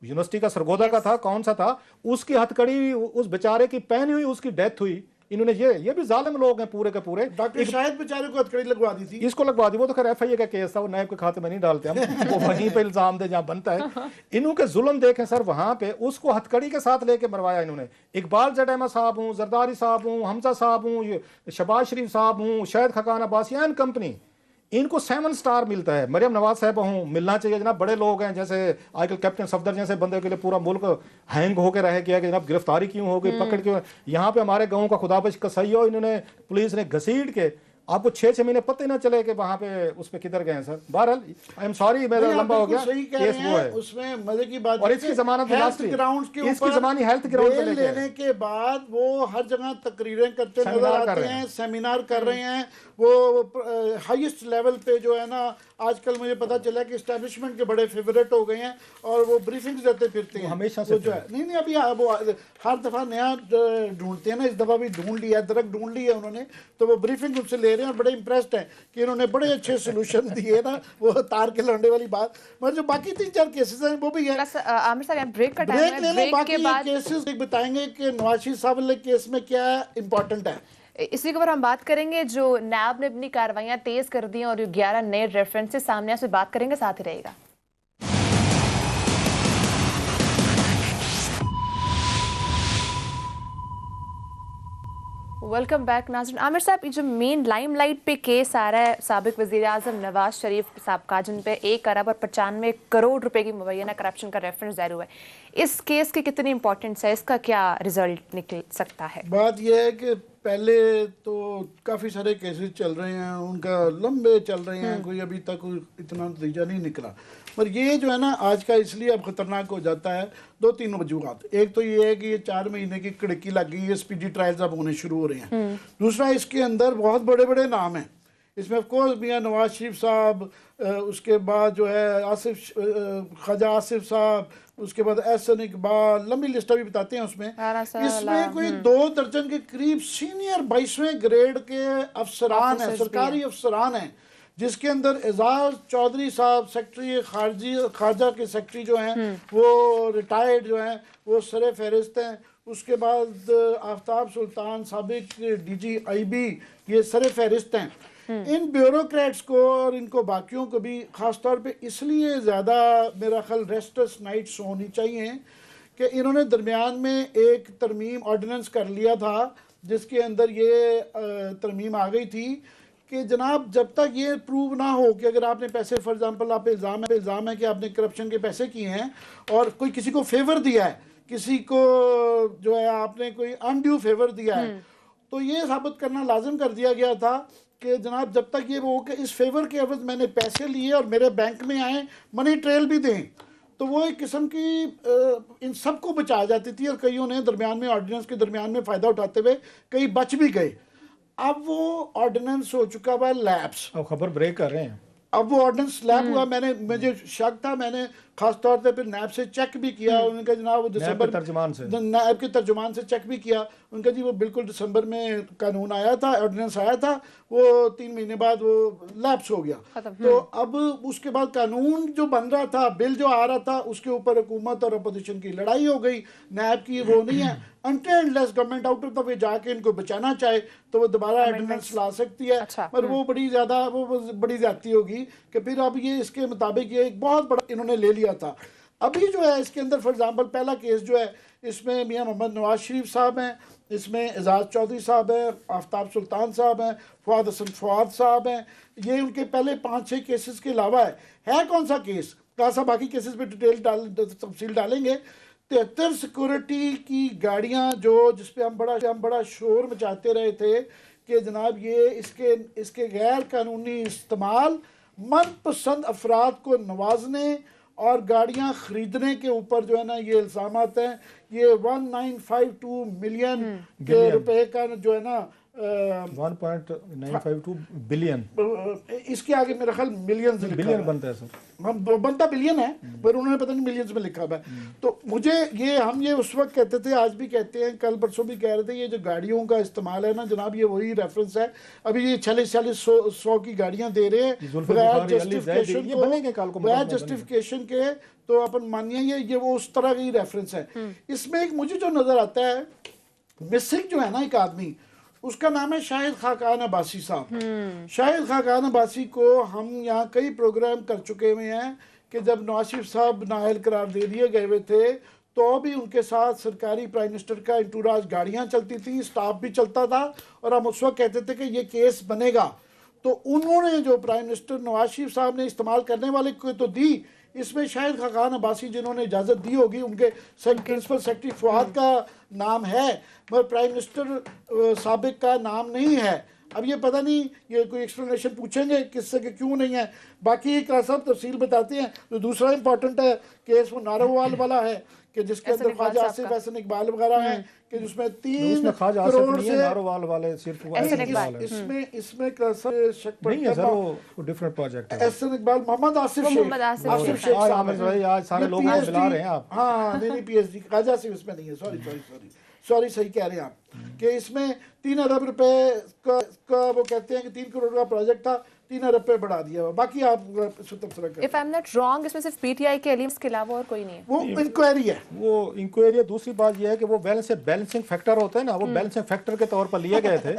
यूनिवर्सिटी का सरगोदा का था, कौन सा था, उसकी हथकड़ी उस बेचारे की पहनी हुई, उसकी डेथ हुई। इन्होंने ये भी जालिम लोग हैं पूरे के पूरे। डॉक्टर शायद बेचारे को हथकड़ी लगवा दी थी, इसको लगवा दी, वो तो खैर एफआईए का केस था, वो नैब के खाते में नहीं डालते हम, वो वहीं पे इल्जाम दे जहां बनता है। इन्हों के जुल्म देखें सर, वहां पे उसको हथकड़ी के साथ लेके मरवाया इन्होंने। इकबाल जडेमा साहब हूँ, जरदारी साहब हूँ, हमजा साहब हूँ, शबाज शरीफ साहब हूँ, शाहिद खकान अब्बासी एंड कंपनी, इनको 7 स्टार मिलता है। मरियम नवाज साहब हूँ, मिलना चाहिए जनाब। बड़े लोग हैं, जैसे आजकल कैप्टन सफदर जैसे बंदे के लिए पूरा मुल्क हैंग होकर रह गया कि जनाब गिरफ्तारी क्यों हो गई, पकड़ क्यों। यहाँ पे हमारे गाँव का खुदाबश कसई हो, इन्होंने पुलिस ने घसीट के, आपको 6 महीने पता ही ना चले कि वहां पे उस पे किधर गए हैं सर। बहरहाल आई एम सॉरी, मेरा लंबा हो गया सही कह केस रहे वो हैं। है। उसमें मजे की बात और इसकी जमानत ग्राउंड के इसकी ऊपर जमानी हेल्थ ग्राउंड पे बेल लेके लेने के बाद वो हर जगह तकरीरें करते नजर सेमिनार कर आते रहे हैं, हैं। सेमिनार कर रहे हैं। वो हाईएस्ट लेवल पे जो है ना, आजकल मुझे पता चला कि एस्टैब्लिशमेंट के बड़े फेवरेट हो गए हैं और वो ब्रीफिंग्स देते फिरते हैं हमेशा से वो जो है। नहीं अभी वो हर दफा नया ढूंढते हैं ना, इस दफा भी ढूंढ लिया, दरक ढूंढ लिया उन्होंने, तो वो ब्रीफिंग उनसे ले रहे हैं और बड़े इंप्रेस्ड हैं कि इन्होंने बड़े अच्छे सोल्यूशन दिए ना, वो तार के लौंडे वाली बात। मगर जो बाकी 3-4 केसेस हैं वो भी है। आमिर साहब ब्रेक का टाइम ब्रेक है, ले लो, ब्रेक बाकी के बाद केसेस बताएंगे कि नवाज शरीफ साहब वाले केस में क्या इंपॉर्टेंट है। इसी के ऊपर हम बात करेंगे। जो नैब ने अपनी कार्रवाइयां तेज कर दी और 11 नए रेफरेंसेस सामने से बात करेंगे, साथ ही रहेगा। वेलकम बैक नाज़रीन। आमिर साहब, ये जो मेन लाइमलाइट पे केस आ रहा है साबिक वज़ीर आज़म नवाज शरीफ साहब का, जिन पे 1 अरब और 95 करोड़ रुपए की मुबैना करप्शन का रेफरेंस दायर हुआ है, इस केस की कितनी इंपॉर्टेंस है, इसका क्या रिजल्ट निकल सकता है? बात यह है कि पहले तो काफ़ी सारे केसेस चल रहे हैं, उनका लंबे चल रहे हैं, कोई अभी तक इतना नतीजा नहीं निकला। पर ये जो है ना आज का इसलिए अब ख़तरनाक हो जाता है, 2-3 वजूहत। एक तो ये है कि ये 4 महीने की कड़की लग गई है, स्पीडी ट्रायल्स अब होने शुरू हो रहे हैं। दूसरा, इसके अंदर बहुत बड़े बड़े नाम हैं। इसमें ऑफकोर्स मियाँ नवाज शरीफ साहब, उसके बाद जो है ख्वाजा आसिफ साहब, उसके बाद एहसन इकबाल, लंबी लिस्ट अभी बताते हैं उसमें। इसमें कोई 2 दर्जन के करीब सीनियर 22वें ग्रेड के अफसरान हैं, सरकारी अफसरान हैं, जिसके अंदर एजाज चौधरी साहब सेक्रेटरी खारजा के सेक्रेटरी जो हैं वो रिटायर्ड जो हैं, वो सरे फहरिस्त हैं। उसके बाद आफ्ताब सुल्तान साबिक DGIB, ये सरे फहरिस्त हैं। इन ब्यूरोक्रेट्स को और इनको बाकियों को भी ख़ास तौर पे इसलिए ज़्यादा मेरा ख्याल रेस्टलेस नाइट्स होनी चाहिए कि इन्होंने दरमियान में एक तरमीम ऑर्डिनेंस कर लिया था, जिसके अंदर ये तरमीम आ गई थी कि जनाब जब तक ये प्रूव ना हो कि अगर आपने पैसे, फॉर एग्जांपल आप इल्ज़ाम है कि आपने करप्शन के पैसे किए हैं और कोई किसी को फेवर दिया है, किसी को जो है आपने कोई अनड्यू फेवर दिया है, तो ये साबित करना लाजिम कर दिया गया था कि जनाब जब तक ये वो कि इस फेवर के एवज मैंने पैसे लिए और मेरे बैंक में आए, मनी ट्रेल भी दें, तो वो एक किस्म की इन सबको बचा जाती थी। और कईयों ने दरमियान में ऑर्डिनेंस के दरमियान में फ़ायदा उठाते हुए कई बच भी गए। अब वो ऑर्डिनेंस हो चुका हुआ लैप्स, अब खबर ब्रेक कर रहे हैं। अब वो ऑर्डिनेंस लैप हुआ, मुझे शक था, मैंने खास तौर पे फिर नैब से चेक भी किया, उनका जनाब दिसंबर नैब के तर्जुमान से चेक भी किया, उनका जी वो बिल्कुल दिसंबर में कानून आया था, ऑर्डिनेंस आया था, वो 3 महीने बाद वो लैप्स हो गया। तो अब उसके बाद कानून जो बन रहा था, बिल जो आ रहा था, उसके ऊपर हुकूमत और अपोजिशन की लड़ाई हो गई। नैब की वो नहीं है, until government out of the way जाके इनको बचाना चाहे तो वो दोबारा ऑर्डिनेंस ला सकती है। पर वो बड़ी ज्यादती होगी कि फिर अब ये इसके मुताबिक ये एक बहुत बड़ा इन्होंने ले लिया था। अभी जो है इसके अंदर फॉर एग्जांपल पहला केस जो है, इसमें मियां मोहम्मद नवाज शरीफ साहब हैं, इसमें एजाज चौधरी साहब हैं, आफ्ताब सुल्तान साहब हैं, फवाद हसन फवाद साहब हैं। ये उनके पहले 5-6 केसेस के अलावा है कौन सा केस, खासा बाकी केसेस पे तफसील डालेंगे। 73 सिक्योरिटी की गाड़ियां जो जिसपे हम बड़ा शोर मचाते रहे थे कि जनाब ये इसके गैर कानूनी इस्तेमाल, मनपसंद अफराद को नवाजने और गाड़ियां खरीदने के ऊपर जो है ना ये इल्ज़ामात हैं। ये 1952 मिलियन के रुपए का जो है ना 1.952 बिलियन, इसके आगे मेरा ख्याल मिलियन बिलियन बनता है सर। हम बनता बिलियन है, पर उन्होंने पता नहीं मिलियंस में लिखा हुआ है। तो मुझे ये हम ये उस वक्त कहते थे, आज भी कहते हैं, कल परसों भी कह रहे थे, ये जो गाड़ियों का इस्तेमाल है ना जनाब, ये वही रेफरेंस है। अभी ये 40-100 की गाड़ियां दे रहे हैं बगैर जस्टिफिकेशन के, तो अपन मानिए ये वो उस तरह की रेफरेंस है। इसमें एक मुझे जो नजर आता है मिसिंग जो है ना एक आदमी, उसका नाम है शाहिद खाकान अब्बासी साहब। शाहिद खाकान अब्बासी को हम यहाँ कई प्रोग्राम कर चुके हुए हैं कि जब नवाज शरीफ साहब नाअहल करार दे दिए गए हुए थे तो भी उनके साथ सरकारी प्राइम मिनिस्टर का इंटूराज गाड़ियाँ चलती थी, स्टाफ भी चलता था, और हम उस वक्त कहते थे कि ये केस बनेगा। तो उन्होंने जो प्राइम मिनिस्टर नवाज शरीफ साहब ने इस्तेमाल करने वाले को तो दी, इसमें शाहिद खाकान अब्बासी जिन्होंने इजाज़त दी होगी, उनके प्रिंसिपल सेक्रेटरी फुआद का नाम है, मगर प्राइम मिनिस्टर साबिक का नाम नहीं है। अब ये पता नहीं, ये कोई एक्सप्लेनेशन पूछेंगे किससे कि क्यों नहीं है। बाकी एक सब तफसील बताते हैं। तो दूसरा इंपॉर्टेंट है केस वो नारोवाल वाला है कि जिसके अंदर ख्वाजा आसिफ एहसन इकबाल वगैरह हैं, कि जिसमें 3 करोड़ से नारोवाल वाले सिर्फ इसमें शक नहीं है सर, वो डिफरेंट प्रोजेक्ट है। एहसन इकबाल, मोहम्मद आसिफ शेख आज सारे लोग मिला रहे हैं आप। हाँ नहीं पीएचडी ख्वाजा आसिफ इसमें नहीं है, सॉरी सही कह रहे हैं आप कि इसमें 3 अरब रुपए का वो कहते हैं कि 3 करोड़ का प्रोजेक्ट था, 3 अरब पे बढ़ा दिया। बाकी आप if I am not wrong इसमें सिर्फ पीटीआई के एलिमेंट्स के अलावा और कोई नहीं है। वो इंक्वायरी है, वो इंक्वायरी है। दूसरी बात ये है कि वो बैलेंसिंग फैक्टर होता है ना, वो बैलेंसिंग फैक्टर के तौर पर लिए गए थे,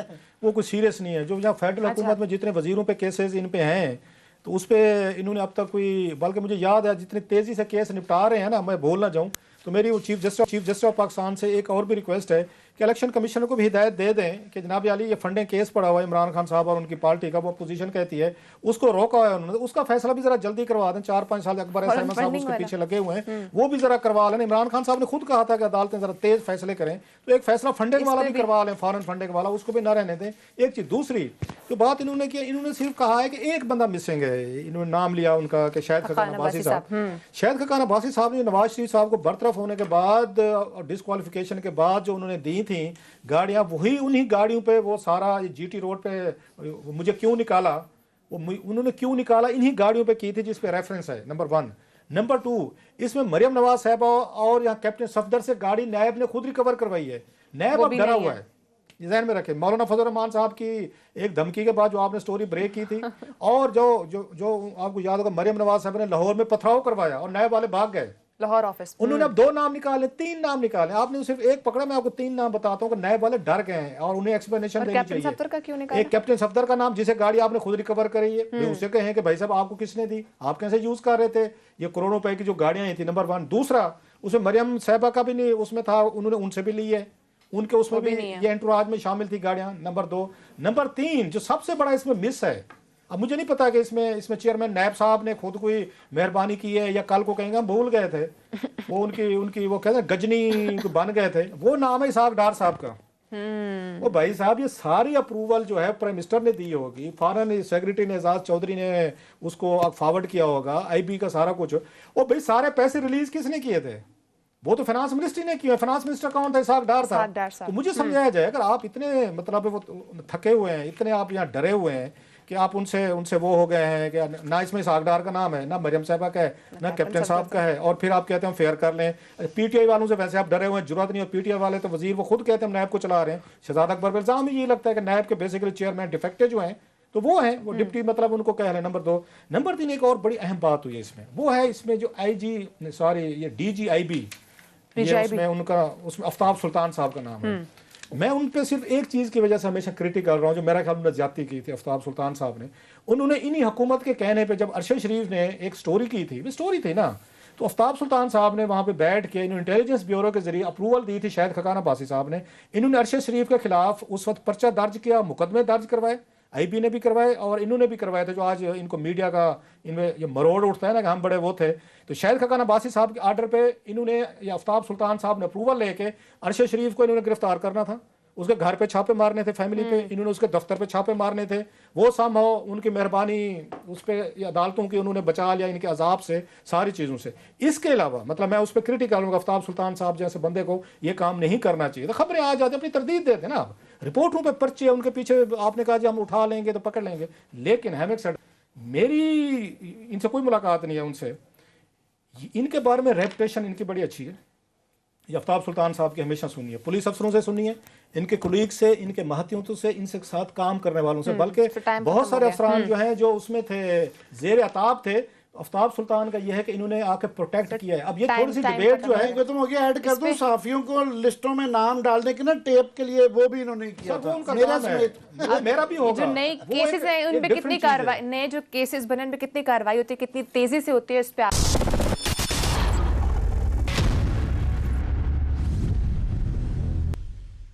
वो कुछ सीरियस नहीं है। जो यहाँ फेडरल हुकूमत में जितने वजीरों पे केसेस इन पे हैं, तो उस पर इन्होंने अब तक कोई, बल्कि मुझे याद है जितनी तेज़ी से केस निपटा रहे हैं ना, मैं भूल ना जाऊँ, तो मेरी वो चीफ जस्टिस ऑफ पाकिस्तान से एक और भी रिक्वेस्ट है कि इलेक्शन कमीशनर को भी हिदायत दे दें कि जनाब अली ये फंडिंग केस पड़ा हुआ है इमरान खान साहब और उनकी पार्टी का, वो अपोजिशन कहती है उसको रोका हुआ है उन्होंने, उसका फैसला भी जरा जल्दी करवा दें। 4-5 साल अकबर साहब उसके पीछे लगे हुए हैं, वो भी जरा करवा लें। इमरान खान साहब ने खुद कहा था कि अदालतें जरा तेज फैसले करें, तो एक फैसला फंडिंग वाला भी करवा लें, फॉरेन फंडिंग वाला, उसको भी ना रहने दें। एक चीज दूसरी जो बात इन्होंने की, इन्होंने सिर्फ कहा है कि एक बंदा मिसिंग है, इन्होंने नाम लिया उनका कि शाहिद खाकान अब्बासी साहब। शाहिद खाकान अब्बासी साहब ने नवाज शरीफ साहब को बरतरफ होने के बाद और डिस्क्वालिफिकेशन के बाद जो उन्होंने दी थी गाड़ियां, वही उन्हीं गाड़ियों पे वो सारा जीटी रोड पे मुझे क्यों निकाला, वो उन्होंने क्यों निकाला, इन्हीं गाड़ियों पे की थी जिस पे रेफरेंस है, नंबर 1। नंबर 2, इसमें मरियम नवाज साहब और यहाँ कैप्टन सफदर से गाड़ी नायब ने खुद रिकवर करवाई है। नायब अब डरा हुआ है, ध्यान में रखें। मौलाना फजल रहमान साहब की एक धमकी के बाद जो आपने स्टोरी ब्रेक की थी, और जो आपको याद होगा मरियम नवाज साहब ने लाहौर में पथराव करवाया और नायब वाले भाग गए लाहौर ऑफिस। उन्होंने अब 2 नाम निकाले, 3 नाम निकाले, आपने सिर्फ एक पकड़ा। मैं आपको 3 नाम बताता हूँ कि नायब वाले डर गए हैं और उन्हें एक्सप्लेनेशन देनी चाहिए। सफदर का क्यों निकाला? एक कैप्टन सफदर का नाम, जिसे गाड़ी आपने खुद रिकवर करी है, उससे कहें कि भाई साहब आपको किसने दी, आप कैसे यूज कर रहे थे, ये करोड़ों रुपए की जो गाड़ियां थी, नंबर 1। दूसरा, उसमें मरियम साहबा का भी नहीं उसमें था, उन्होंने उनसे भी ली है, उनके उसमें भी ये एंटुराज में शामिल थी गाड़ियां, नंबर 2। नंबर 3 जो सबसे बड़ा इसमें मिस है, अब मुझे नहीं पता कि इसमें चेयरमैन नायब साहब ने खुद कोई मेहरबानी की है या कल को कहेंगे हम भूल गए थे, वो उनकी वो कहते हैं गजनी बन गए थे, वो नाम है इसहाक डार साहब का। वो भाई साहब ये सारी अप्रूवल जो है प्राइम मिनिस्टर ने दी होगी, फॉरेन सेक्रेटरी ने एजाज चौधरी ने उसको फॉरवर्ड किया होगा, आईबी का सारा कुछ। वो भाई सारे पैसे रिलीज किसने किए थे, वो तो फाइनेंस मिनिस्ट्री ने किया। फाइनेंस मिनिस्टर कौन था, इसहाक डार था। तो मुझे समझाया जाए, अगर आप इतने मतलब वो थके हुए हैं, इतने आप यहाँ डरे हुए हैं कि आप उनसे वो हो गए हैं कि ना इसमें इसहाक डार का नाम है, ना मरियम साहबा का है, ना कैप्टन साहब का है, और फिर आप कहते हैं फेयर कर लें। पीटीआई वालों से वैसे आप डरे हुए हैं, जरूरत नहीं है। पीटीआई वाले तो वजीर वो खुद कहते हैं हम नायब को चला रहे हैं। शहजाद अकबर पर इल्जाम ही ये लगता है कि नायब के बेसिकली चेयरमैन डिफेक्टेड जो हैं, तो वो है वो डिप्टी मतलब उनको कह रहे हैं। नंबर 2। नंबर 3 एक और बड़ी अहम बात हुई है इसमें, वो है इसमें जो ये डीजीआईबी, उसमें उनका उसमें आफ्ताब सुल्तान साहब का नाम है। मैं उन पे सिर्फ एक चीज़ की वजह से हमेशा क्रिटिक कर रहा हूँ, जो मेरा ख्याल में ज्यादती की थी आफ्ताब सुल्तान साहब ने। उन्होंने इन्हीं हुकूमत के कहने पे, जब अरशद शरीफ ने एक स्टोरी की थी, वो स्टोरी थी ना, तो आफ्ताब सुल्तान साहब ने वहाँ पे बैठ के इन्होंने इंटेलिजेंस ब्यूरो के जरिए अप्रूवल दी थी शाहिद खाकान अब्बासी साहब ने। इन्होंने अरशद शरीफ के खिलाफ उस वक्त पर्चा दर्ज किया, मुकदमे दर्ज करवाए, आईबी ने भी करवाए और इन्होंने भी करवाए थे। जो आज इनको मीडिया का इनमें ये मरोड़ उठता है ना कि हम बड़े वो थे, तो शाहिद खाकान अब्बासी साहब के आर्डर पे इन्होंने, या आफ्ताब सुल्तान साहब ने अप्रूवल लेके अरशद शरीफ को इन्होंने गिरफ्तार करना था, उसके घर पे छापे मारने थे, फैमिली पे, इन्होंने उसके दफ्तर पे छापे मारने थे। वो समहाउ उनकी मेहरबानी उस पर अदालतों की उन्होंने बचा लिया इनके अजाब से, सारी चीज़ों से। इसके अलावा मतलब मैं उस पर क्रिटिकल हूँ, आफ्ताब सुल्तान साहब जैसे बंदे को ये काम नहीं करना चाहिए। तो खबरें आ जाती, अपनी तरदीद देते ना, आप रिपोर्टों पे पर्चे, उनके पीछे आपने कहा जी हम उठा लेंगे तो पकड़ लेंगे। लेकिन हैविंग सेड, मेरी इनसे कोई मुलाकात नहीं है उनसे, इनके बारे में रेपुटेशन इनकी बड़ी अच्छी है। ये आफ्ताब सुल्तान साहब की हमेशा सुनिए, पुलिस अफसरों से सुनिए, इनके कुलीग से, इनके महतियों से, इनसे साथ काम करने वालों से, बल्कि बहुत सारे अफसरान जो हैं जो उसमें थे, जेर अताब थे। आफ्ताब सुल्तान का यह है कि इन्होंने आके प्रोटेक्ट किया है। अब ये थोड़ी सी डिबेट जो है, खत्म हो गया। ऐड कर दूं, सहाफियों को लिस्टों में नाम डालने की ना टेप के लिए, वो भी इन्होंने किया था, मेरा समेत। वो मेरा भी होगा। जो नए केसेस हैं उन पे कितनी कार्रवाई, नए जो केसेस बने उन पे कितनी कार्रवाई होती है, कितनी तेजी से होती है, इस पे